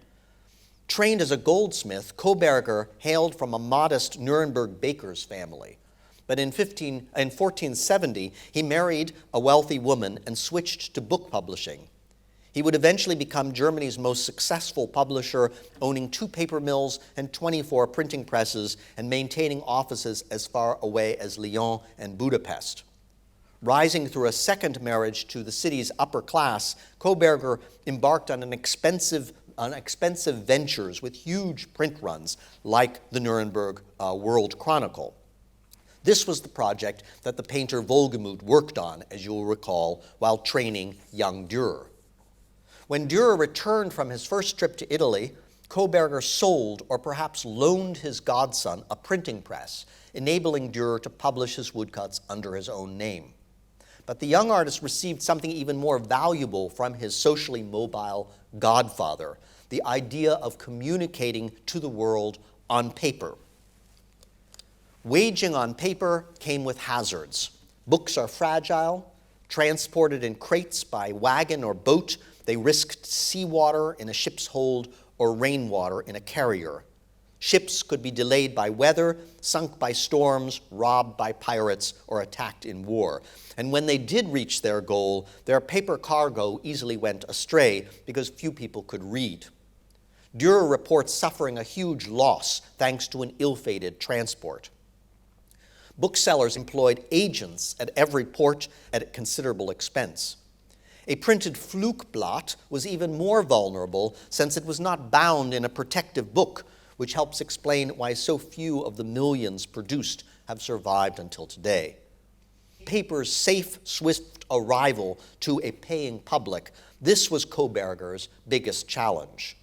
Trained as a goldsmith, Koberger hailed from a modest Nuremberg baker's family. But in 1470, he married a wealthy woman and switched to book publishing. He would eventually become Germany's most successful publisher, owning 2 paper mills and 24 printing presses and maintaining offices as far away as Lyon and Budapest. Rising through a second marriage to the city's upper class, Koberger embarked on expensive ventures with huge print runs like the Nuremberg World Chronicle. This was the project that the painter Wohlgemuth worked on, as you'll recall, while training young Dürer. When Dürer returned from his first trip to Italy, Koberger sold or perhaps loaned his godson a printing press, enabling Dürer to publish his woodcuts under his own name. But the young artist received something even more valuable from his socially mobile godfather, the idea of communicating to the world on paper. Waging on paper came with hazards. Books are fragile, transported in crates by wagon or boat. They risked seawater in a ship's hold or rainwater in a carrier. Ships could be delayed by weather, sunk by storms, robbed by pirates, or attacked in war. And when they did reach their goal, their paper cargo easily went astray because few people could read. Dürer reports suffering a huge loss thanks to an ill-fated transport. Booksellers employed agents at every port at considerable expense. A printed Flugblatt was even more vulnerable since it was not bound in a protective book, which helps explain why so few of the millions produced have survived until today. paper's safe, swift arrival to a paying public, this was Koberger's biggest challenge.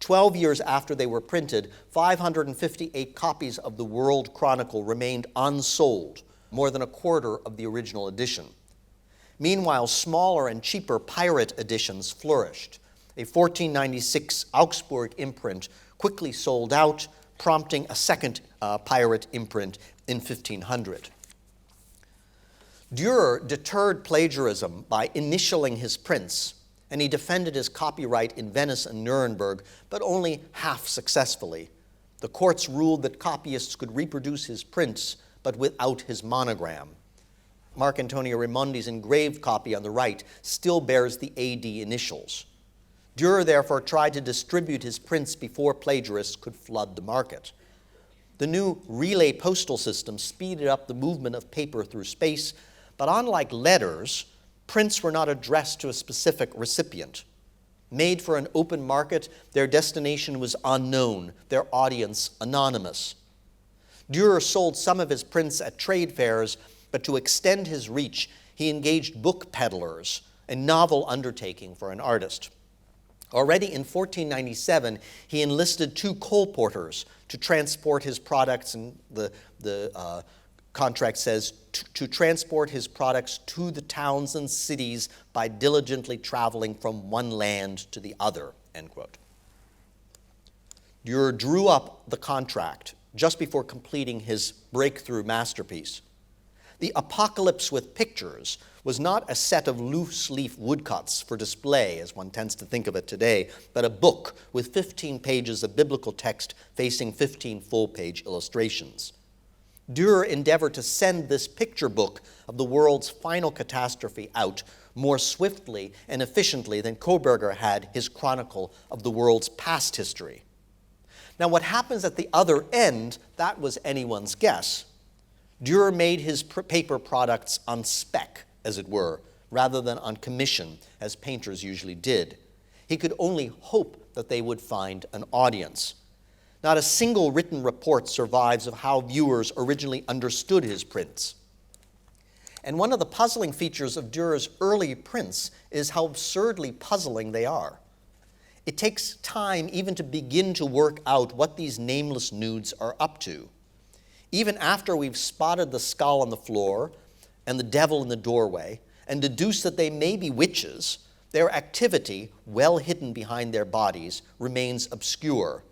12 years after they were printed, 558 copies of the World Chronicle remained unsold, more than a quarter of the original edition. Meanwhile, smaller and cheaper pirate editions flourished. A 1496 Augsburg imprint quickly sold out, prompting a second pirate imprint in 1500. Dürer deterred plagiarism by initialing his prints, and he defended his copyright in Venice and Nuremberg, but only half successfully. The courts ruled that copyists could reproduce his prints, but without his monogram. Marc Antonio Raimondi's engraved copy on the right still bears the AD initials. Dürer therefore tried to distribute his prints before plagiarists could flood the market. The new relay postal system speeded up the movement of paper through space, but unlike letters, prints were not addressed to a specific recipient. Made for an open market, their destination was unknown, their audience anonymous. Dürer sold some of his prints at trade fairs, but to extend his reach, he engaged book peddlers, a novel undertaking for an artist. Already in 1497, he enlisted 2 coal porters to transport his products, and the contract says, to transport his products to the towns and cities by diligently traveling from one land to the other, end quote. Dürer drew up the contract just before completing his breakthrough masterpiece. The Apocalypse with Pictures was not a set of loose-leaf woodcuts for display, as one tends to think of it today, but a book with 15 pages of biblical text facing 15 full-page illustrations. Dürer endeavored to send this picture book of the world's final catastrophe out more swiftly and efficiently than Koberger had his chronicle of the world's past history. Now, what happens at the other end, that was anyone's guess. Dürer made his paper products on spec, as it were, rather than on commission, as painters usually did. He could only hope that they would find an audience. Not a single written report survives of how viewers originally understood his prints. And one of the puzzling features of Dürer's early prints is how absurdly puzzling they are. It takes time even to begin to work out what these nameless nudes are up to. Even after we've spotted the skull on the floor and the devil in the doorway and deduced that they may be witches, their activity, well hidden behind their bodies, remains obscure.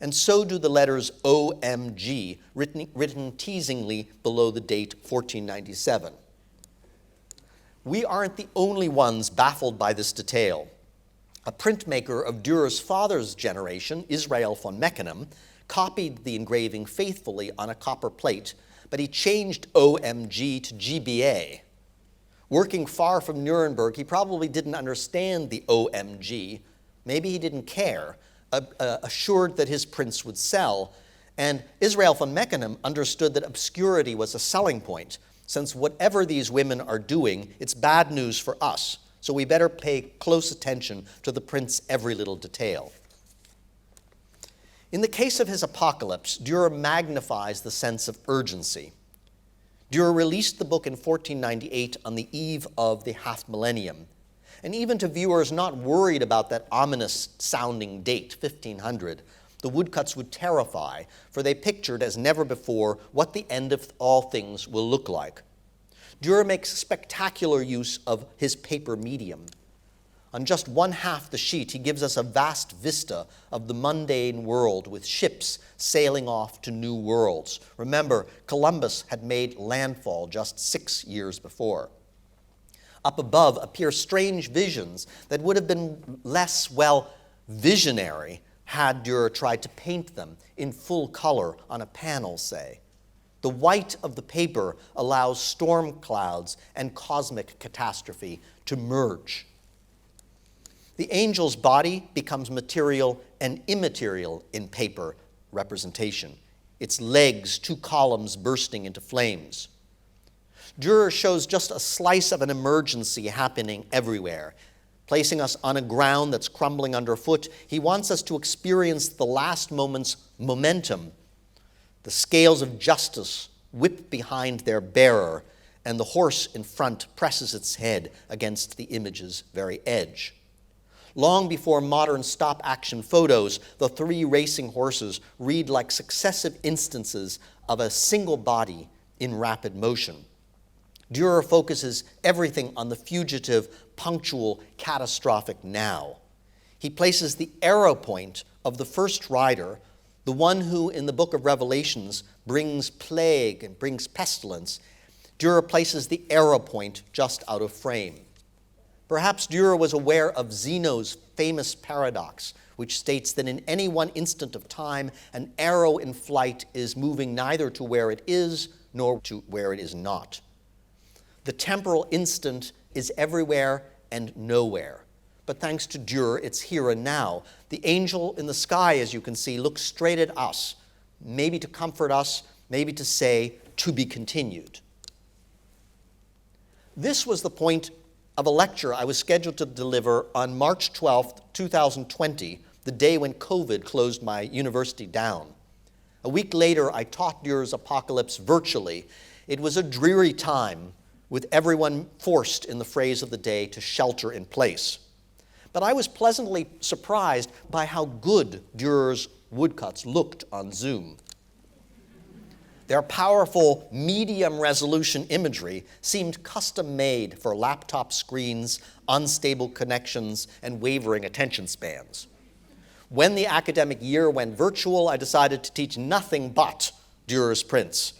And so do the letters OMG, written teasingly below the date 1497. We aren't the only ones baffled by this detail. A printmaker of Dürer's father's generation, Israel von Meckenem, copied the engraving faithfully on a copper plate, but he changed OMG to GBA. Working far from Nuremberg, he probably didn't understand the OMG. Maybe he didn't care, assured that his prints would sell. And Israel von Meckenem understood that obscurity was a selling point, since whatever these women are doing, it's bad news for us. So we better pay close attention to the print's every little detail. In the case of his Apocalypse, Dürer magnifies the sense of urgency. Dürer released the book in 1498 on the eve of the half millennium. And even to viewers not worried about that ominous-sounding date, 1500, the woodcuts would terrify, for they pictured as never before what the end of all things will look like. Dürer makes spectacular use of his paper medium. On just one half the sheet, he gives us a vast vista of the mundane world with ships sailing off to new worlds. Remember, Columbus had made landfall just 6 years before. Up above appear strange visions that would have been less, visionary had Dürer tried to paint them in full color on a panel, say. The white of the paper allows storm clouds and cosmic catastrophe to merge. The angel's body becomes material and immaterial in paper representation. Its legs, 2 columns bursting into flames. Dürer shows just a slice of an emergency happening everywhere. Placing us on a ground that's crumbling underfoot, he wants us to experience the last moment's momentum. The scales of justice whip behind their bearer, and the horse in front presses its head against the image's very edge. Long before modern stop-action photos, the three racing horses read like successive instances of a single body in rapid motion. Dürer focuses everything on the fugitive, punctual, catastrophic now. He places the arrow point of the first rider, the one who in the book of Revelations brings plague and brings pestilence. Dürer places the arrow point just out of frame. Perhaps Dürer was aware of Zeno's famous paradox, which states that in any one instant of time, an arrow in flight is moving neither to where it is nor to where it is not. The temporal instant is everywhere and nowhere. But thanks to Dürer, it's here and now. The angel in the sky, as you can see, looks straight at us, maybe to comfort us, maybe to say, to be continued. This was the point of a lecture I was scheduled to deliver on March 12th, 2020, the day when COVID closed my university down. A week later, I taught Dürer's Apocalypse virtually. It was a dreary time, with everyone forced, in the phrase of the day, to shelter in place. But I was pleasantly surprised by how good Dürer's woodcuts looked on Zoom. Their powerful medium-resolution imagery seemed custom-made for laptop screens, unstable connections, and wavering attention spans. When the academic year went virtual, I decided to teach nothing but Dürer's prints.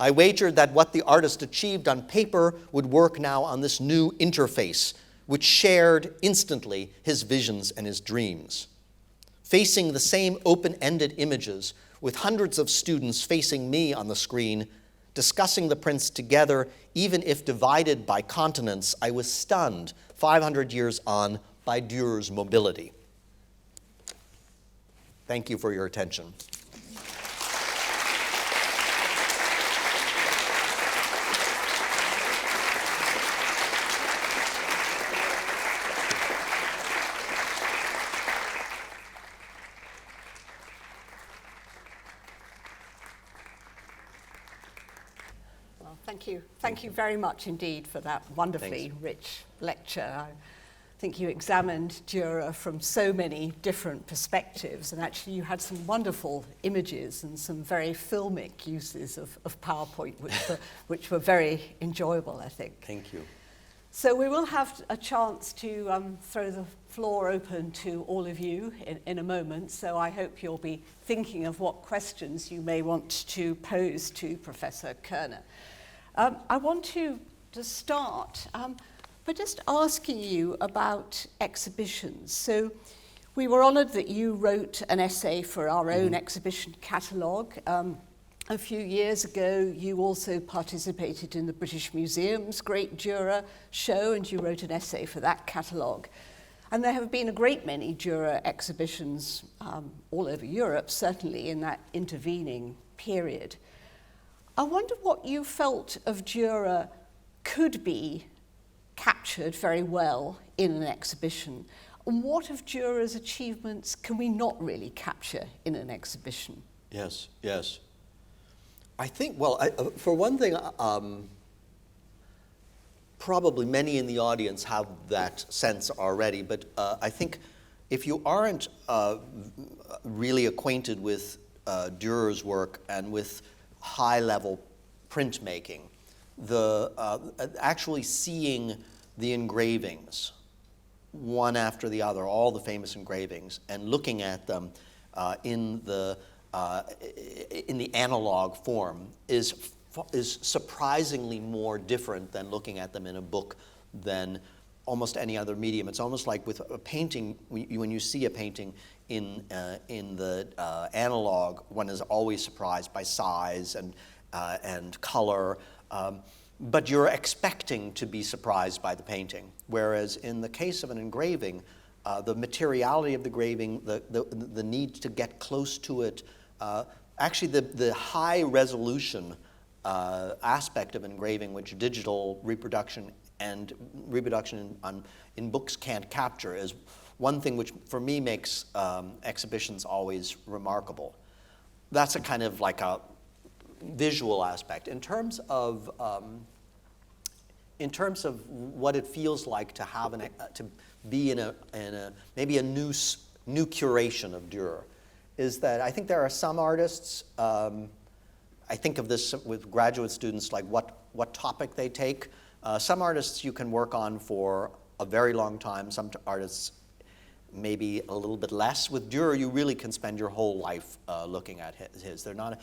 I wagered that what the artist achieved on paper would work now on this new interface, which shared instantly his visions and his dreams. Facing the same open-ended images, with hundreds of students facing me on the screen, discussing the prints together, even if divided by continents, I was stunned, 500 years on, by Dürer's mobility. Thank you for your attention. Thank you very much indeed for that wonderfully rich lecture. I think you examined Dürer from so many different perspectives, and actually you had some wonderful images and some very filmic uses of PowerPoint, which were very enjoyable, I think. Thank you. So we will have a chance to throw the floor open to all of you in a moment, so I hope you'll be thinking of what questions you may want to pose to Professor Koerner. I want to start by just asking you about exhibitions. So we were honoured that you wrote an essay for our own exhibition catalogue. A few years ago, you also participated in the British Museum's Great Dürer show, and you wrote an essay for that catalogue. And there have been a great many Dürer exhibitions all over Europe, certainly in that intervening period. I wonder what you felt of Dürer could be captured very well in an exhibition, and what of Dürer's achievements can we not really capture in an exhibition? Yes, yes. I think, well, for one thing, probably many in the audience have that sense already, but I think if you aren't really acquainted with Dürer's work and with high-level printmaking, actually seeing the engravings, one after the other, all the famous engravings, and looking at them in the analog form is surprisingly more different than looking at them in a book than almost any other medium. It's almost like with a painting, when you see a painting in the analog, one is always surprised by size and color, but you're expecting to be surprised by the painting. Whereas in the case of an engraving, the materiality of the engraving, the need to get close to it, actually the high resolution aspect of engraving, which digital reproduction and reproduction in books can't capture, is one thing which for me makes exhibitions always remarkable. That's a kind of like a visual aspect. In terms of in terms of what it feels like to have to be in a maybe a new curation of Dürer, is that I think there are some artists. I think of this with graduate students, like what topic they take. Some artists you can work on for a very long time. Some artists maybe a little bit less. With Dürer, you really can spend your whole life looking at his. They're not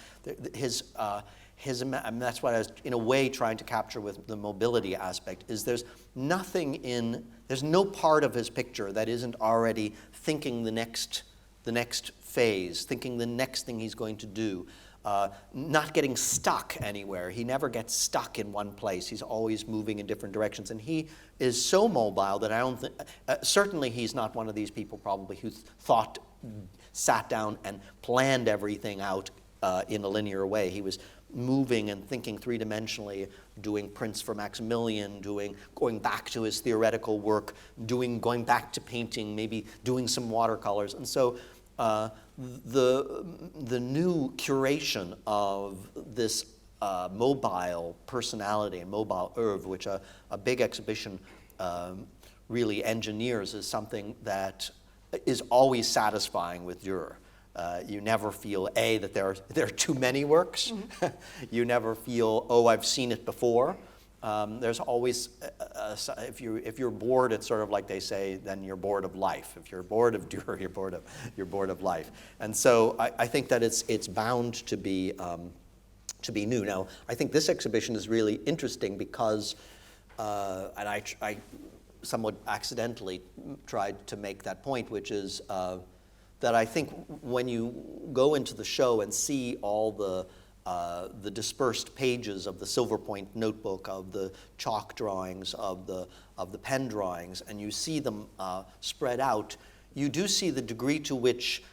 and that's what I was in a way trying to capture with the mobility aspect. Is there's no part of his picture that isn't already thinking the next phase, thinking the next thing he's going to do. Not getting stuck anywhere. He never gets stuck in one place. He's always moving in different directions. And he is so mobile that I don't think, certainly he's not one of these people probably who sat down and planned everything out in a linear way. He was moving and thinking three-dimensionally, doing prints for Maximilian, going back to his theoretical work, going back to painting, maybe doing some watercolors. And so the new curation of this mobile personality and mobile oeuvre, which a big exhibition really engineers, is something that is always satisfying with Dürer. You never feel, that there are too many works. Mm-hmm. You never feel, I've seen it before. There's always, if you're bored, it's sort of like they say, then you're bored of life. If you're bored of Dürer, you're bored of life. And so I think that it's bound to be new. Now, I think this exhibition is really interesting because, and I somewhat accidentally tried to make that point, which is that I think when you go into the show and see all the dispersed pages of the silver point notebook, of the chalk drawings, of the pen drawings, and you see them spread out, you do see the degree to which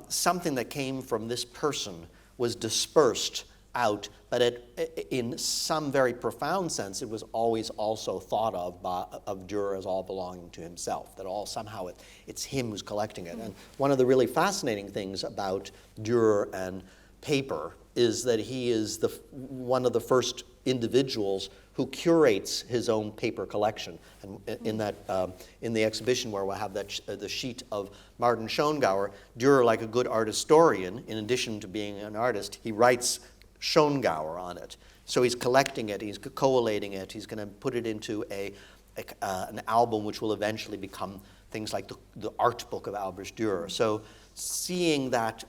something that came from this person was dispersed out, but in some very profound sense, it was always also thought of Dürer as all belonging to himself, that all somehow it's him who's collecting it. And one of the really fascinating things about Dürer and paper is that he is one of the first individuals who curates his own paper collection. And in the exhibition where we'll have the sheet of Martin Schongauer, Dürer, like a good art historian, in addition to being an artist, he writes Schongauer on it. So he's collecting it, he's collating it, he's going to put it into an album which will eventually become things like the art book of Albrecht Dürer. So seeing that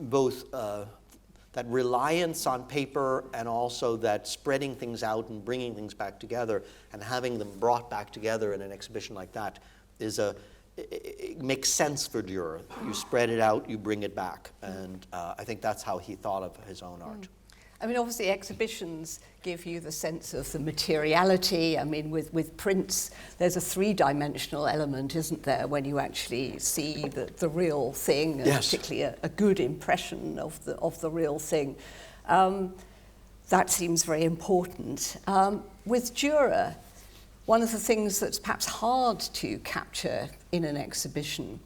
both that reliance on paper and also that spreading things out and bringing things back together and having them brought back together in an exhibition like that it makes sense for Dürer. You spread it out, you bring it back. And I think that's how he thought of his own art. I mean, obviously exhibitions give you the sense of the materiality. I mean, with prints, there's a three-dimensional element, isn't there, when you actually see the real thing, and yes, particularly a good impression of the real thing. That seems very important. With Dürer, one of the things that's perhaps hard to capture in an exhibition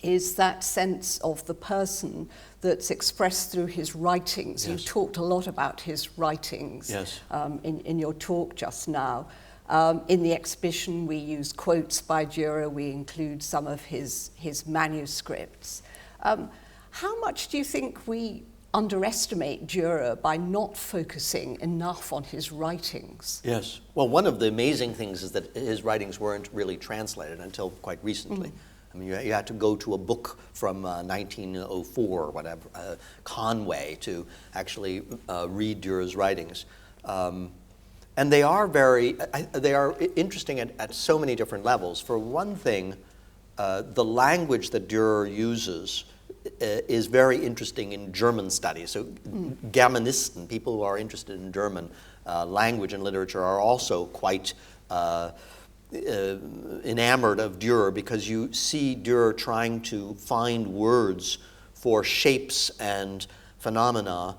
is that sense of the person that's expressed through his writings. Yes. You talked a lot about his writings. Yes. In your talk just now. In the exhibition, we use quotes by Dürer. We include some of his manuscripts. How much do you think we underestimate Dürer by not focusing enough on his writings? Yes. Well, one of the amazing things is that his writings weren't really translated until quite recently. I mean, you had to go to a book from 1904 or whatever, Conway, to actually read Dürer's writings. And they are interesting at so many different levels. For one thing, the language that Dürer uses is very interesting in German studies. So Germanisten, people who are interested in German language and literature, are also quite enamored of Dürer, because you see Dürer trying to find words for shapes and phenomena,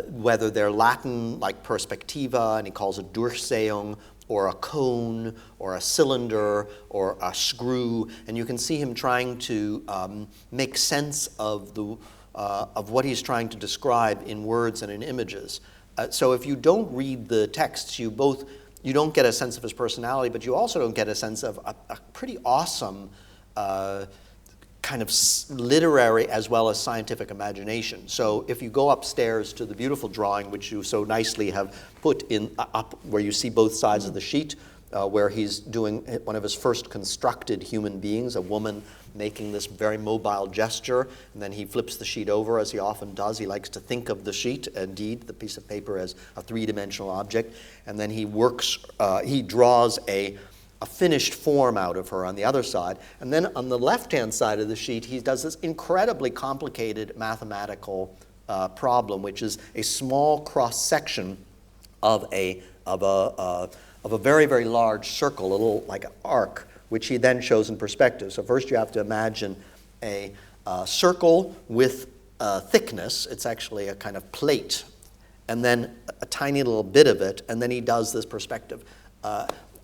whether they're Latin, like perspectiva, and he calls it Durchsehung, or a cone, or a cylinder, or a screw, and you can see him trying to make sense of what he's trying to describe in words and in images. So if you don't read the texts, you don't get a sense of his personality, but you also don't get a sense of a pretty awesome kind of literary as well as scientific imagination. So if you go upstairs to the beautiful drawing, which you so nicely have put in up where you see both sides of the sheet, where he's doing one of his first constructed human beings, a woman making this very mobile gesture, and then he flips the sheet over, as he often does. He likes to think of the sheet, indeed, the piece of paper, as a three-dimensional object, and then he draws a finished form out of her on the other side. And then on the left-hand side of the sheet, he does this incredibly complicated mathematical problem, which is a small cross-section of a very, very large circle, a little like an arc, which he then shows in perspective. So first you have to imagine a circle with thickness. It's actually a kind of plate, and then a tiny little bit of it, and then he does this perspective.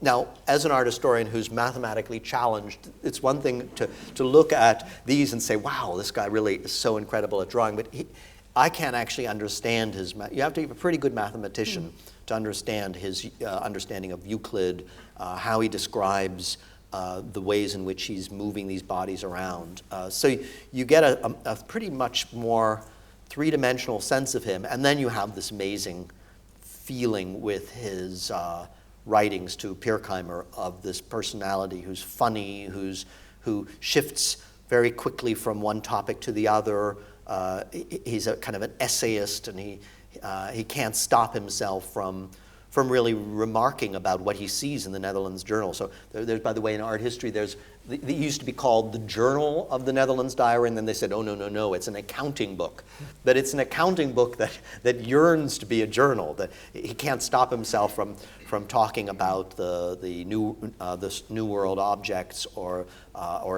Now, as an art historian who's mathematically challenged, it's one thing to look at these and say, wow, this guy really is so incredible at drawing, but I can't actually understand his you have to be a pretty good mathematician to understand his understanding of Euclid, how he describes the ways in which he's moving these bodies around. So you get a pretty much more three-dimensional sense of him, and then you have this amazing feeling with his writings to Pirkheimer of this personality who's funny, who shifts very quickly from one topic to the other. He's a kind of an essayist, and he can't stop himself from really remarking about what he sees in the Netherlands Journal. So there's, by the way, in art history, it used to be called the Journal of the Netherlands Diary, and then they said, oh, no, it's an accounting book. But it's an accounting book that yearns to be a journal, that he can't stop himself from talking about the New World objects or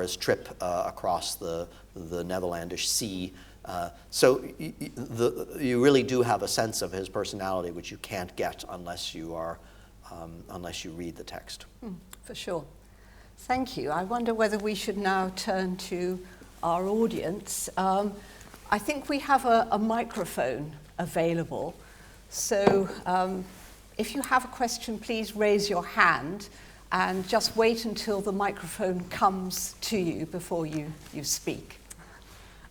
his trip across the Netherlandish Sea. So you really do have a sense of his personality, which you can't get unless you read the text. For sure. Thank you. I wonder whether we should now turn to our audience. I think we have a microphone available. So if you have a question, please raise your hand and just wait until the microphone comes to you before you speak.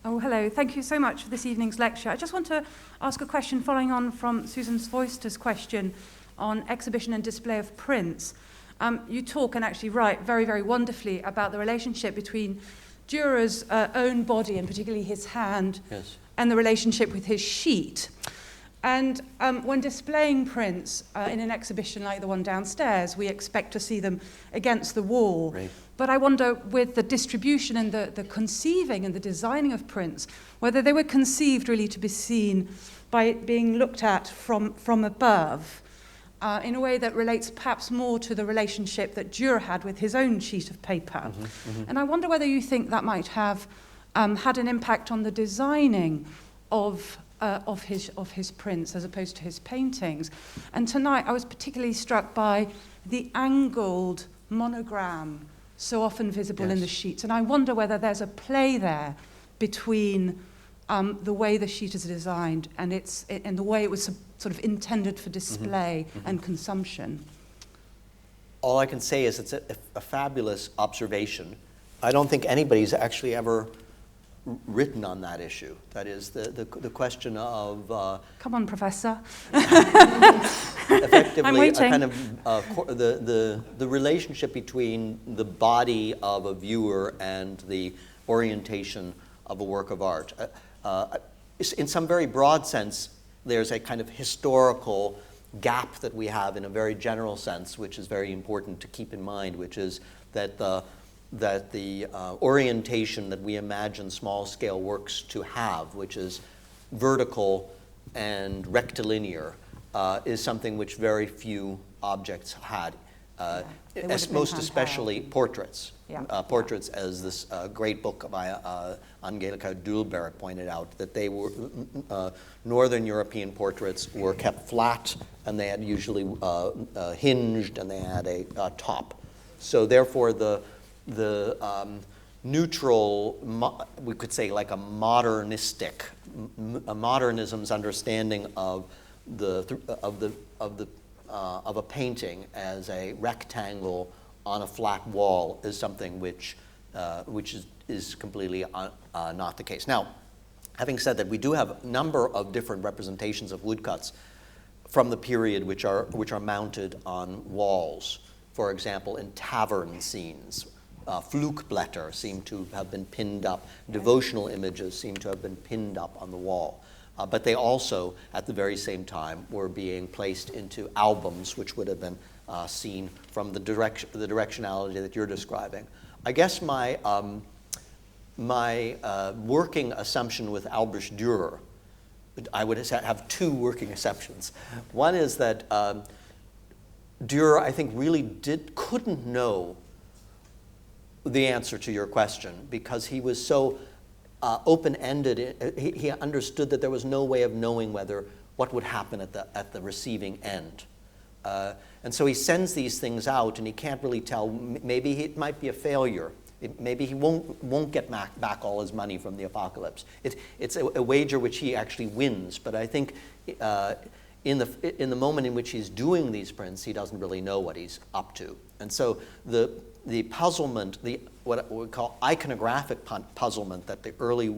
Oh, hello. Thank you so much for this evening's lecture. I just want to ask a question following on from Susan Foister's question on exhibition and display of prints. You talk and actually write very, very wonderfully about the relationship between Dürer's own body, and particularly his hand, yes, and the relationship with his sheet. And when displaying prints in an exhibition like the one downstairs, we expect to see them against the wall. Right. But I wonder, with the distribution and the conceiving and the designing of prints, whether they were conceived really to be seen by being looked at from above, in a way that relates perhaps more to the relationship that Dürer had with his own sheet of paper. And I wonder whether you think that might have had an impact on the designing of his prints as opposed to his paintings. And tonight I was particularly struck by the angled monogram so often visible in the sheets. And I wonder whether there's a play there between the way the sheet is designed and the way it was sort of intended for display and consumption. All I can say is it's a fabulous observation. I don't think anybody's actually ever written on that issue. That is the question of Come on, Professor. effectively I'm waiting. a kind of the relationship between the body of a viewer and the orientation of a work of art. In some very broad sense, there's a kind of historical gap that we have in a very general sense, which is very important to keep in mind, which is that the orientation that we imagine small-scale works to have, which is vertical and rectilinear, is something which very few objects had, most especially portraits. Portraits, as this great book by Angelika Dürer pointed out, that they were Northern European portraits were kept flat, and they had usually hinged, and they had a top. So therefore, the neutral, we could say like a modernism's understanding of of a painting as a rectangle on a flat wall is something which is completely not the case. Now, having said that, we do have a number of different representations of woodcuts from the period which are mounted on walls. For example, in tavern scenes, Flugblätter seem to have been pinned up. Devotional images seem to have been pinned up on the wall. But they also, at the very same time, were being placed into albums, which would have been seen from the directionality that you're describing. I guess my working assumption with Albrecht Dürer, I would have two working assumptions. One is that Dürer, I think, really couldn't know the answer to your question because he was so open-ended. He understood that there was no way of knowing what would happen at the receiving end. And so he sends these things out, and he can't really tell. Maybe it might be a failure. Maybe he won't get back all his money from the apocalypse. It's a wager which he actually wins. But I think in the moment in which he's doing these prints, he doesn't really know what he's up to. And so the puzzlement, what we call iconographic puzzlement that the early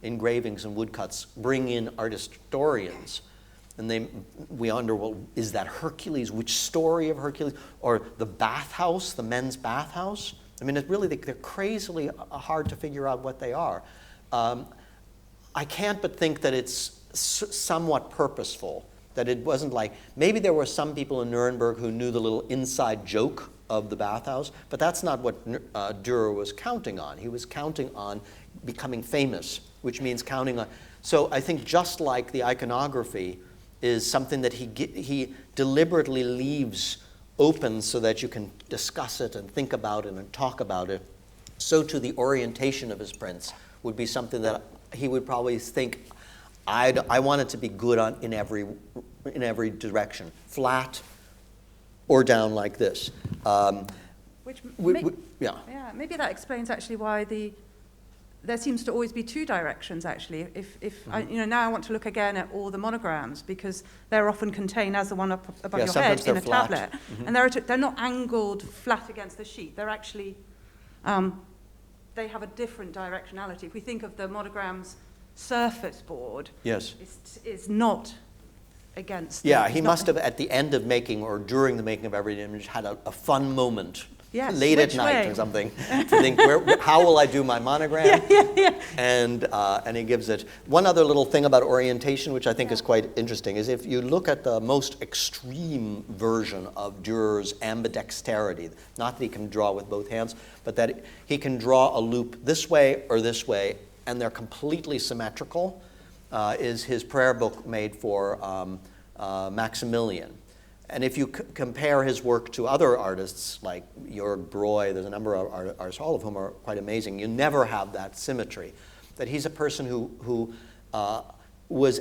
engravings and woodcuts bring in art historians. And we wonder, well, is that Hercules? Which story of Hercules? Or the bathhouse, the men's bathhouse? I mean, they're crazily hard to figure out what they are. I can't but think that it's somewhat purposeful, that it wasn't like, maybe there were some people in Nuremberg who knew the little inside joke of the bathhouse, but that's not what Dürer was counting on. He was counting on becoming famous, which means counting on. So I think just like the iconography is something that he deliberately leaves open so that you can discuss it and think about it and talk about it, so to the orientation of his prints would be something that he would probably think, I want it to be good in every direction, flat or down like this. Maybe that explains actually why there seems to always be two directions, actually. If now I want to look again at all the monograms, because they're often contained as the one up above your head in a flat tablet. And they're not angled flat against the sheet. They're actually, they have a different directionality. If we think of the monogram's surface board, yes, it's not against. Yeah, he must have, at the end of making or during the making of every image, had a fun moment. Yes, late at night or something, to think, how will I do my monogram? And he gives it. One other little thing about orientation, which I think is quite interesting, is if you look at the most extreme version of Dürer's ambidexterity, not that he can draw with both hands, but that he can draw a loop this way or this way, and they're completely symmetrical, is his prayer book made for Maximilian. And if you compare his work to other artists like Jörg Breu, there's a number of artists, all of whom are quite amazing, you never have that symmetry. That he's a person who was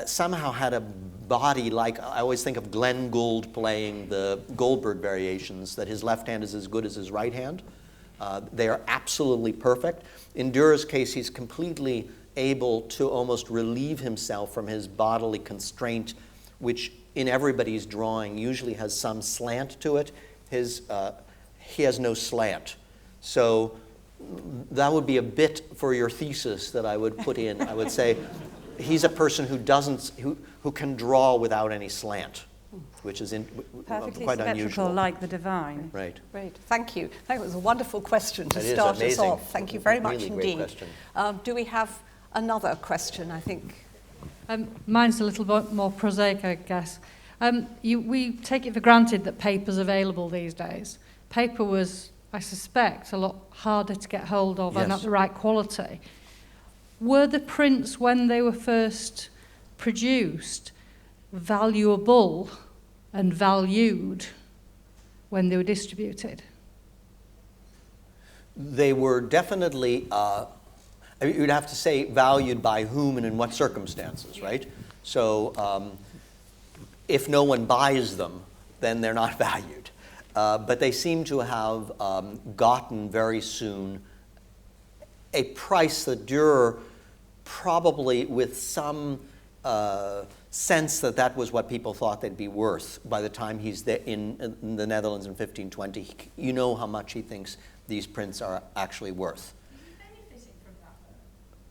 somehow had a body like, I always think of Glenn Gould playing the Goldberg variations, that his left hand is as good as his right hand. They are absolutely perfect. In Dürer's case, he's completely able to almost relieve himself from his bodily constraint, which in everybody's drawing usually has some slant to it. He has no slant. So that would be a bit for your thesis that I would put in. I would say he's a person who can draw without any slant, which is perfectly quite symmetrical, unusual. like the divine. Right. Great, thank you. That was a wonderful question to That is start us amazing. off. Thank you very much Really indeed. great question. Do we have another question, I think? Mine's a little bit more prosaic, I guess. We take it for granted that paper's available these days. Paper was, I suspect, a lot harder to get hold of and at the right quality. Were the prints, when they were first produced, valuable and valued when they were distributed? They were definitely, you'd have to say valued by whom and in what circumstances, right? So if no one buys them, then they're not valued. But they seem to have gotten very soon a price that Dürer, probably with some sense that that was what people thought they'd be worth by the time he's there in the Netherlands in 1520. You know how much he thinks these prints are actually worth. Is he benefiting from that,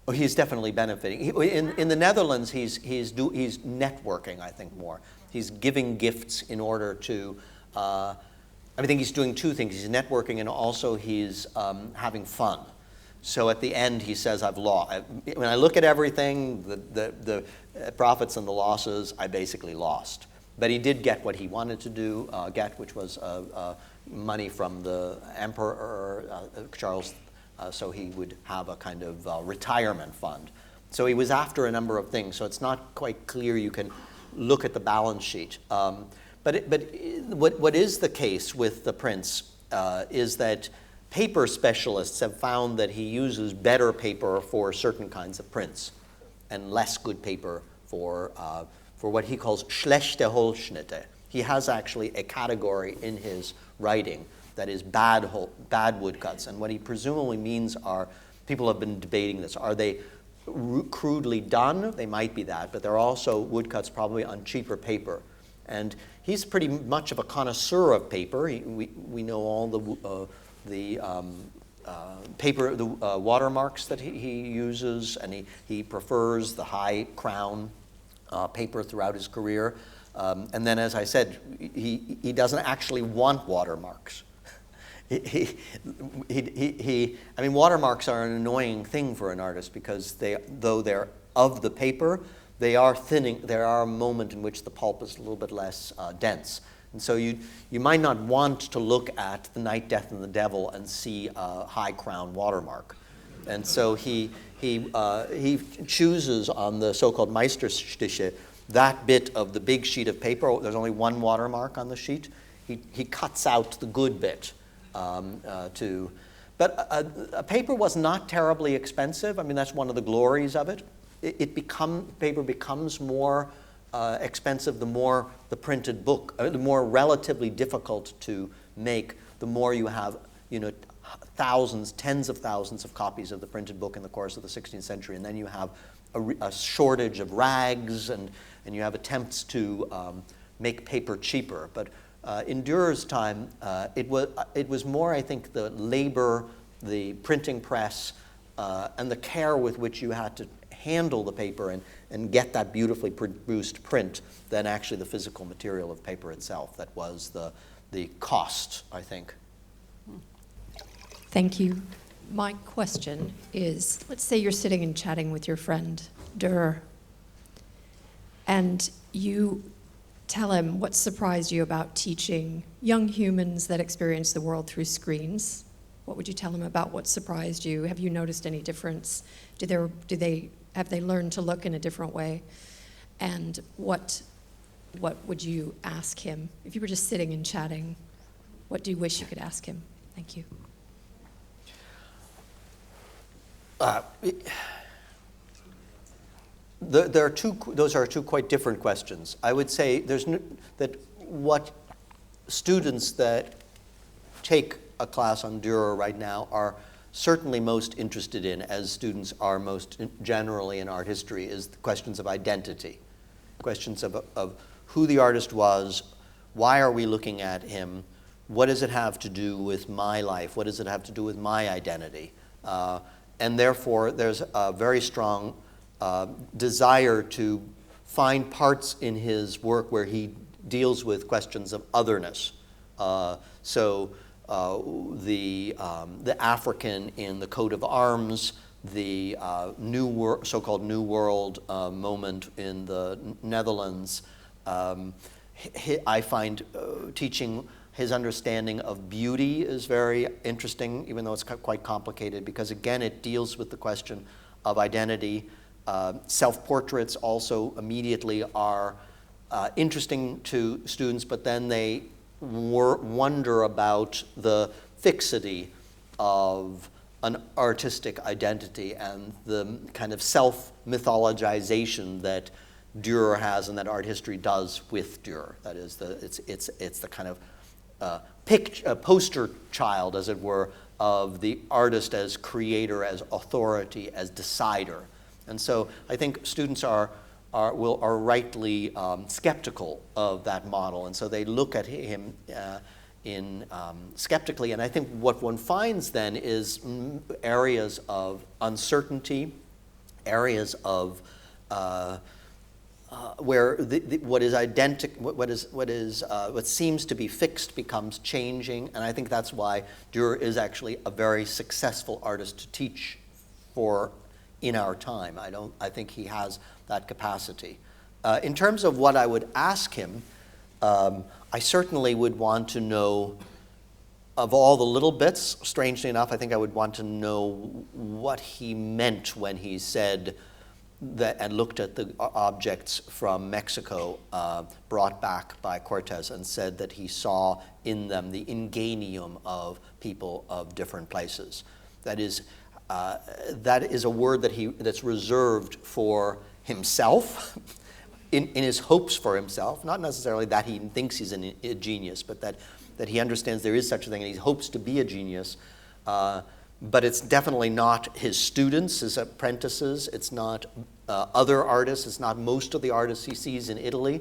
though? Oh, he's definitely benefiting. In the Netherlands, he's networking, I think, more. He's giving gifts in order to, I think he's doing two things. He's networking and also he's having fun. So at the end, he says, I've lost. When I look at everything, the profits and the losses, I basically lost. But he did get what he wanted to get, which was money from the Emperor Charles, so he would have a kind of retirement fund. So he was after a number of things, so it's not quite clear you can look at the balance sheet. But what is the case with the prints is that paper specialists have found that he uses better paper for certain kinds of prints and less good paper for what he calls schlechte Holzschnitte. He has actually a category in his writing that is bad woodcuts. And what he presumably means are, people have been debating this, are they crudely done? They might be that, but they're also woodcuts probably on cheaper paper. And he's pretty much of a connoisseur of paper. We know all the paper, the watermarks that he uses, and he prefers the high crown paper throughout his career. And then, as I said, he doesn't actually want watermarks. I mean, watermarks are an annoying thing for an artist because though they're of the paper, they are thinning. There are a moment in which the pulp is a little bit less dense. And so you might not want to look at The Night, Death, and the Devil and see a high crown watermark. And so he chooses on the so-called Meisterstiche that bit of the big sheet of paper. There's only one watermark on the sheet. He cuts out the good bit but a paper was not terribly expensive. I mean, that's one of the glories of it. Paper becomes more expensive the more the printed book, the more relatively difficult to make, the more you have, thousands, tens of thousands of copies of the printed book in the course of the 16th century, and then you have a shortage of rags, and you have attempts to make paper cheaper. But in Dürer's time, it was more, I think, the labor, the printing press, and the care with which you had to handle the paper and get that beautifully produced print than actually the physical material of paper itself. That was the cost, I think. Thank you. My question is, let's say you're sitting and chatting with your friend, Dürer, and you tell him what surprised you about teaching young humans that experience the world through screens. What would you tell him about what surprised you? Have you noticed any difference? Have they learned to look in a different way? And what would you ask him? If you were just sitting and chatting, what do you wish you could ask him? Thank you. Those are two quite different questions. I would say that what students that take a class on Dürer right now are certainly most interested in, as students are most generally in art history, is the questions of identity, questions of who the artist was, why are we looking at him, what does it have to do with my life, what does it have to do with my identity, and therefore there's a very strong desire to find parts in his work where he deals with questions of otherness. The African in the coat of arms, the so-called New World moment in the Netherlands. I find teaching his understanding of beauty is very interesting, even though it's quite complicated, because again, it deals with the question of identity. Self-portraits also immediately are interesting to students, but then they wonder about the fixity of an artistic identity and the kind of self-mythologization that Dürer has and that art history does with Dürer. That is, it's the kind of poster child, as it were, of the artist as creator, as authority, as decider. And so I think students are are rightly skeptical of that model, and so they look at him skeptically. And I think what one finds then is areas of uncertainty, areas of where what seems to be fixed becomes changing, and I think that's why Dürer is actually a very successful artist to teach for in our time. I think he has that capacity. In terms of what I would ask him, I certainly would want to know, of all the little bits, strangely enough, I think I would want to know what he meant when he said that, and looked at the objects from Mexico brought back by Cortes, and said that he saw in them the ingenium of people of different places. That is a word that's reserved for himself, in his hopes for himself, not necessarily that he thinks he's a genius, but that he understands there is such a thing and he hopes to be a genius. But it's definitely not his students, his apprentices. It's not other artists. It's not most of the artists he sees in Italy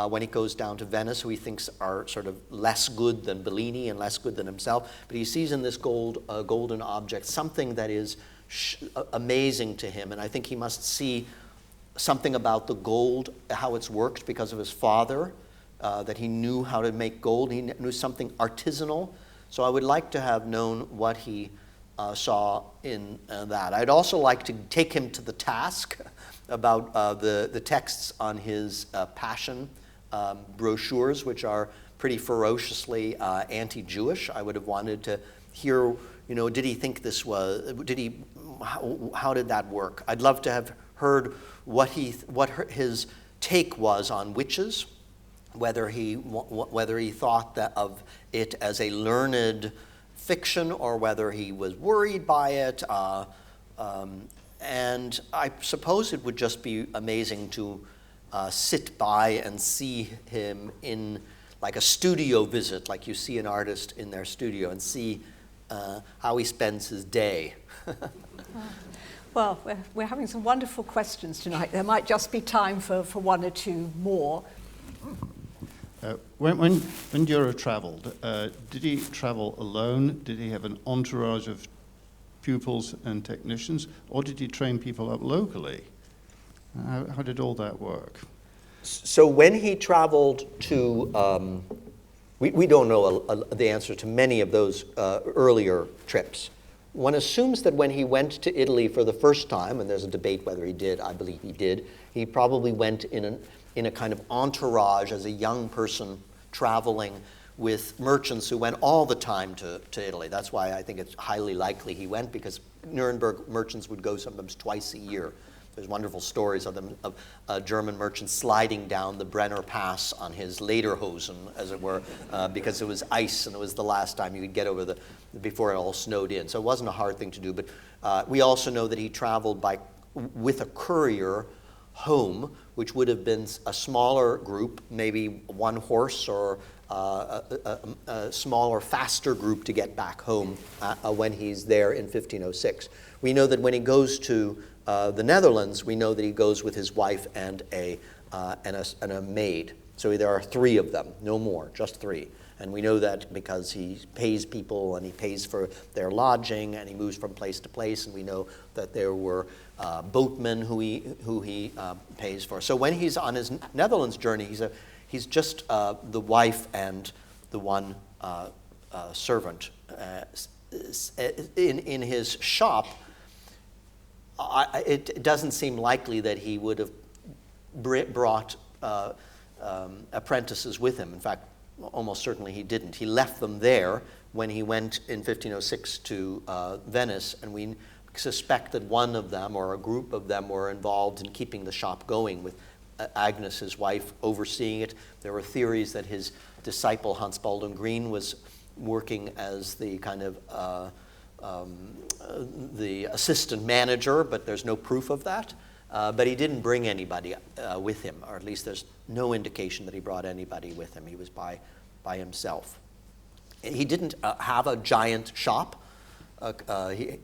when he goes down to Venice, who he thinks are sort of less good than Bellini and less good than himself. But he sees in this golden object something that is amazing to him. And I think he must see something about the gold, how it's worked because of his father, that he knew how to make gold. He knew something artisanal. So I would like to have known what he saw in that. I'd also like to take him to the task about the texts on his Passion brochures, which are pretty ferociously anti-Jewish. I would have wanted to hear, did he think this was, how did that work? I'd love to have heard what his take was on witches, whether he thought of it as a learned fiction or whether he was worried by it. And I suppose it would just be amazing to sit by and see him in like a studio visit, like you see an artist in their studio, and see how he spends his day. Well, we're having some wonderful questions tonight. There might just be time for one or two more. When Dürer traveled, did he travel alone? Did he have an entourage of pupils and technicians, or did he train people up locally? How did all that work? So when he traveled to, we don't know the answer to many of those earlier trips. One assumes that when he went to Italy for the first time, and there's a debate whether he did, I believe he did, he probably went in a kind of entourage as a young person traveling with merchants who went all the time to Italy. That's why I think it's highly likely he went, because Nuremberg merchants would go sometimes twice a year. There's wonderful stories of them, of German merchants sliding down the Brenner Pass on his lederhosen, as it were, because it was ice and it was the last time you could get over before it all snowed in. So it wasn't a hard thing to do. But we also know that he traveled with a courier home, which would have been a smaller group, maybe one horse, or a smaller, faster group to get back home when he's there in 1506. We know that when he goes to the Netherlands, we know that he goes with his wife and a maid. So there are three of them, no more, just three. And we know that because he pays people and he pays for their lodging and he moves from place to place. And we know that there were boatmen who he pays for. So when he's on his Netherlands journey, he's just the wife and the one servant. In his shop, it doesn't seem likely that he would have brought apprentices with him. In fact, almost certainly he didn't. He left them there when he went in 1506 to Venice, and we suspect that one of them or a group of them were involved in keeping the shop going, with Agnes, his wife, overseeing it. There were theories that his disciple Hans Baldwin Green was working as the kind of the assistant manager, but there's no proof of that. But he didn't bring anybody with him, or at least there's no indication that he brought anybody with him. He was by himself. He didn't have a giant shop.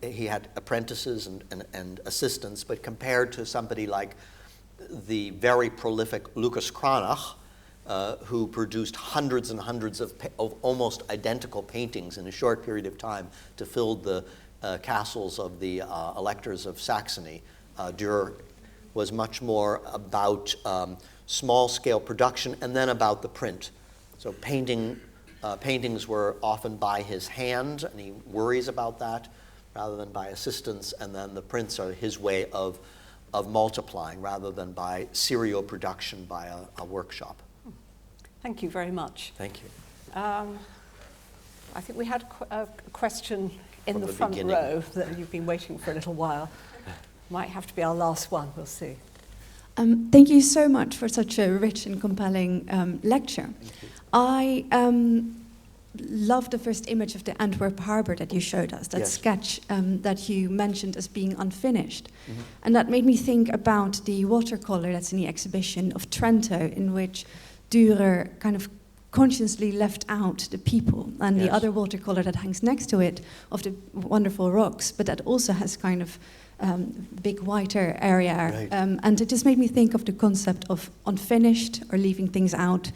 He had apprentices and assistants, but compared to somebody like the very prolific Lucas Cranach, who produced hundreds and hundreds of almost identical paintings in a short period of time to fill the castles of the electors of Saxony. Dürer was much more about small-scale production and then about the print. So paintings were often by his hand, and he worries about that rather than by assistants, and then the prints are his way of multiplying rather than by serial production by a workshop. Thank you very much. Thank you. I think we had a question in From the the front beginning. row that you've been waiting for a little while. Might have to be our last one, we'll see. Thank you so much for such a rich and compelling lecture. I love the first image of the Antwerp harbor that you showed us, that Yes. sketch that you mentioned as being unfinished. And that made me think about the watercolor that's in the exhibition of Trento, in which Dürer kind of consciously left out the people, and the Yes. other watercolor that hangs next to it of the wonderful rocks, but that also has kind of big whiter area. Right. And it just made me think of the concept of unfinished or leaving things out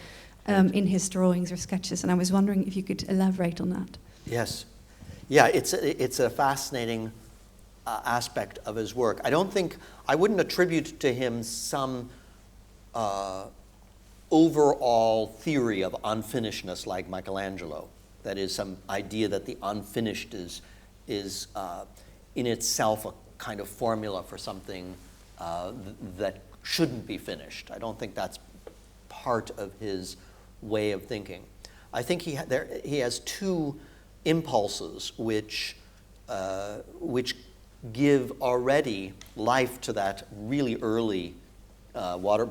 in his drawings or sketches, and I was wondering if you could elaborate on that. Yes. Yeah, it's a fascinating aspect of his work. I wouldn't attribute to him some overall theory of unfinishedness like Michelangelo. That is, some idea that the unfinished is in itself a kind of formula for something that shouldn't be finished. I don't think that's part of his way of thinking. I think he has two impulses which give already life to that really early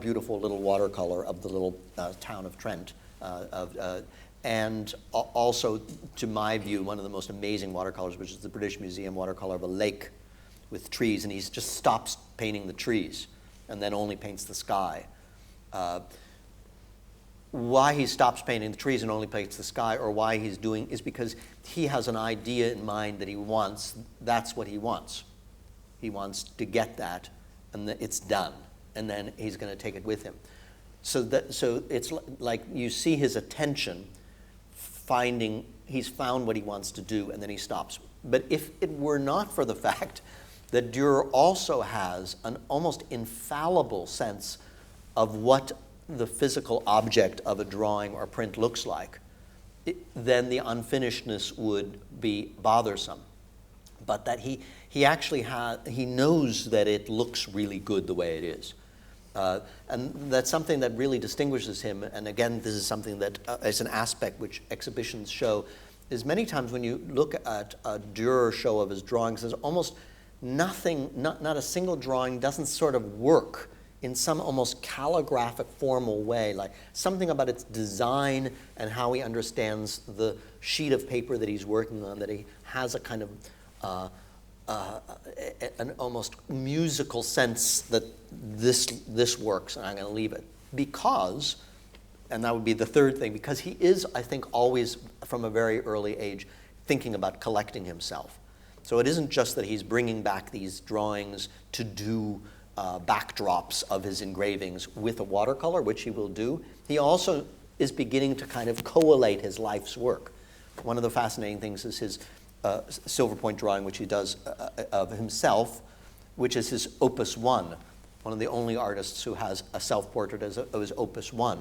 beautiful little watercolor of the little town of Trent, and also, to my view, one of the most amazing watercolors, which is the British Museum watercolor of a lake with trees, and he just stops painting the trees and then only paints the sky. Why he stops painting the trees and only paints the sky, or why he's doing, is because he has an idea in mind that he wants. That's what he wants. He wants to get that, and it's done, and then he's going to take it with him. So it's like you see his attention he's found what he wants to do, and then he stops. But if it were not for the fact that Dürer also has an almost infallible sense of what the physical object of a drawing or print looks like, then the unfinishedness would be bothersome. But that he actually he knows that it looks really good the way it is. And that's something that really distinguishes him. And again, this is something that is an aspect which exhibitions show, is many times when you look at a Dürer show of his drawings, there's almost nothing, not a single drawing doesn't sort of work in some almost calligraphic formal way, like something about its design and how he understands the sheet of paper that he's working on, that he has a kind of an almost musical sense that this works, and I'm going to leave it. Because, and that would be the third thing, because he is, I think, always from a very early age thinking about collecting himself. So it isn't just that he's bringing back these drawings to do backdrops of his engravings with a watercolor, which he will do. He also is beginning to kind of collate his life's work. One of the fascinating things is his silver point drawing, which he does of himself, which is his Opus 1, one of the only artists who has a self-portrait as his Opus 1.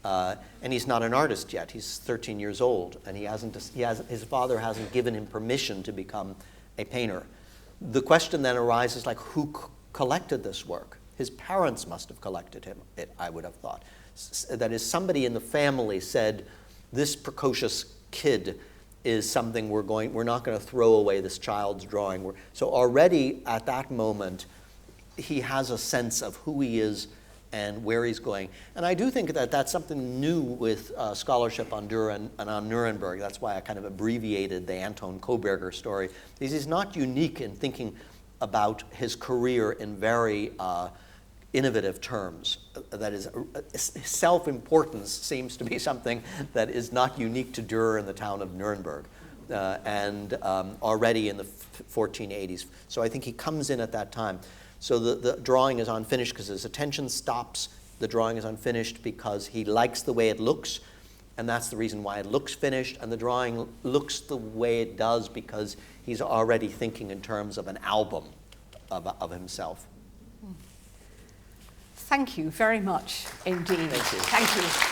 And he's not an artist yet. He's 13 years old, and his father hasn't given him permission to become a painter. The question then arises, like, who collected this work? His parents must have collected it, I would have thought. That is, somebody in the family said, this precocious kid is something we're not going to throw away this child's drawing. So already at that moment, he has a sense of who he is and where he's going. And I do think that that's something new with scholarship on Dürer and on Nuremberg. That's why I kind of abbreviated the Anton Koberger story. Because he's not unique in thinking about his career in very innovative terms. That is, self-importance seems to be something that is not unique to Dürer in the town of Nuremberg, and already in the 1480s. So I think he comes in at that time. So the drawing is unfinished because his attention stops. The drawing is unfinished because he likes the way it looks, and that's the reason why it looks finished. And the drawing looks the way it does because he's already thinking in terms of an album of himself. Thank you very much indeed. Thank you. Thank you.